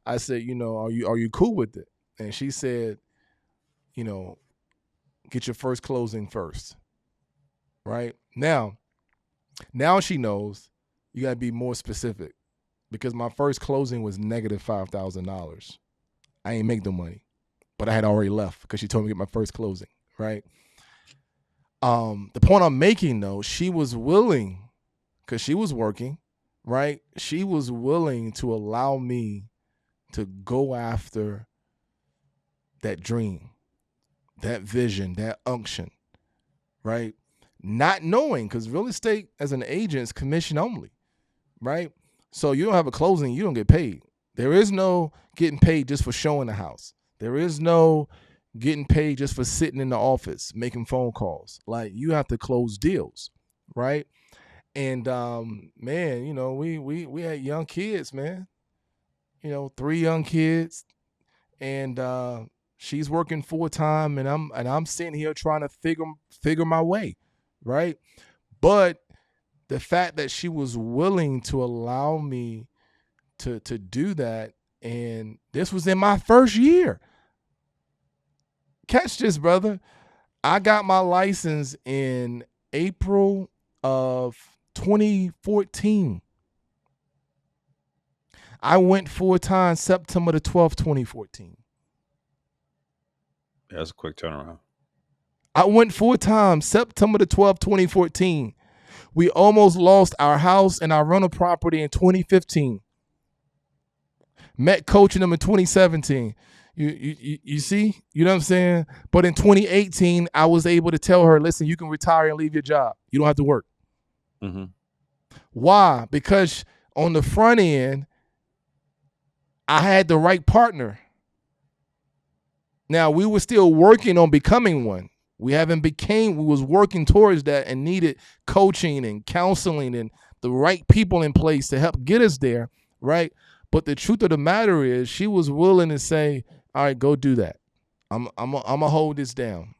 I said, are you cool with it? And she said, get your first closing first, right? Now she knows you got to be more specific, because my first closing was negative $5,000. I ain't make no money, but I had already left because she told me to get my first closing, right? The point I'm making, though, she was willing, because she was working, right? She was willing to allow me to go after that dream, that vision, that unction, right? Not knowing, because real estate as an agent is commission only, right? So you don't have a closing, you don't get paid. There is no getting paid just for showing the house. There is no getting paid just for sitting in the office, making phone calls. Like, you have to close deals, right? And man, we had young kids, man. 3 young kids, and she's working full time, and I'm sitting here trying to figure my way, right? But the fact that she was willing to allow me to do that, and this was in my first year. Catch this, brother. I got my license in April of 2014. I went full time September the 12th, 2014. That's a quick turnaround. I went full time September the 12th, 2014. We almost lost our house and our rental property in 2015. Met coaching them in 2017. You see? You know what I'm saying? But in 2018, I was able to tell her, listen, you can retire and leave your job. You don't have to work. Mm-hmm. Why? Because on the front end, I had the right partner. Now, we were still working on becoming one. We was working towards that and needed coaching and counseling and the right people in place to help get us there, right? But the truth of the matter is, she was willing to say, all right, go do that. I'm gonna hold this down.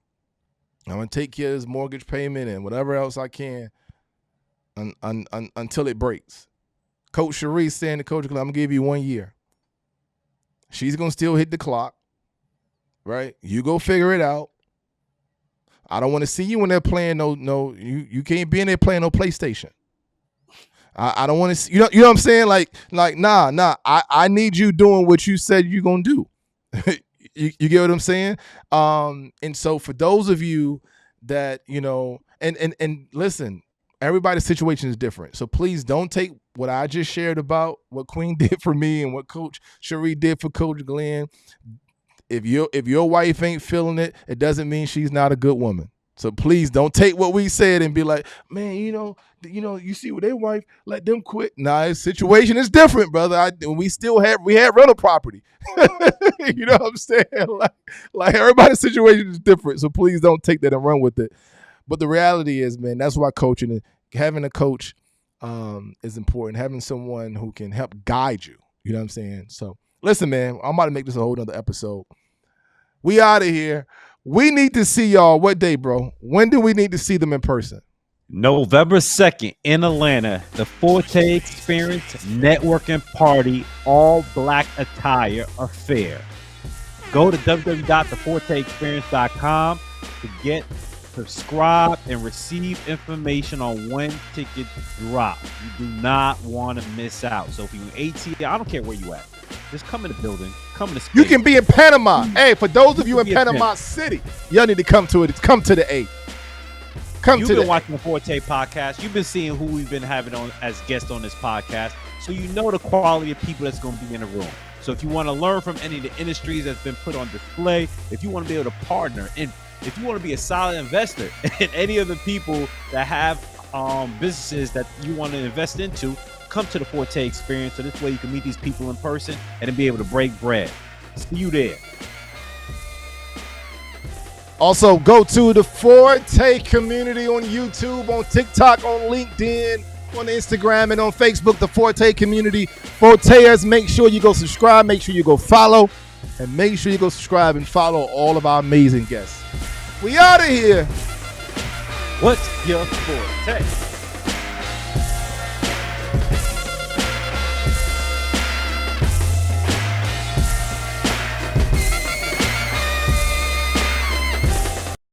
I'm gonna take care of this mortgage payment and whatever else I can until it breaks. Coach Cherie saying to Coach, I'm gonna give you 1 year. She's gonna still hit the clock, right? You go figure it out. I don't want to see you when they're playing you can't be in there playing no PlayStation. I don't want to see, you know what I'm saying? Like nah. I need you doing what you said you're gonna do. you get what I'm saying? And so for those of you that, and listen, everybody's situation is different. So please don't take what I just shared about what Queen did for me and what Coach Cherie did for Coach Glenn. if your wife ain't feeling it, it doesn't mean she's not a good woman. So please don't take what we said and be like, man, you see with their wife, let them quit. Nah, his situation is different, brother. We had rental property. You know what I'm saying? Like everybody's situation is different. So please don't take that and run with it. But the reality is, man, that's why having a coach is important. Having someone who can help guide you. You know what I'm saying? So listen, man, I'm about to make this a whole nother episode. We out of here. We need to see y'all. What day, bro? When do we need to see them in person? November 2nd in Atlanta, the Forte Experience Networking Party All Black Attire Affair. Go to www.theforteexperience.com to subscribe and receive information on when tickets drop. You do not want to miss out. So if you're in AT, I don't care where you at. Just come in the building. Come in the space. You can be in Panama. Hey, for those of you in Panama City, y'all need to come to it. Come to the A. You've been watching the Forte Podcast. You've been seeing who we've been having on as guests on this podcast. So you know the quality of people that's going to be in the room. So if you want to learn from any of the industries that's been put on display, if you want to be able to partner, and if you want to be a solid investor in any of the people that have businesses that you want to invest into, come to the Forte Experience. So this way you can meet these people in person and then be able to break bread. See you there. Also, go to the Forte Community on YouTube, on TikTok, on LinkedIn, on Instagram, and on Facebook, the Forte Community. Forteers, make sure you go subscribe, make sure you go follow, and make sure you go subscribe and follow all of our amazing guests. We out of here. What's your forte?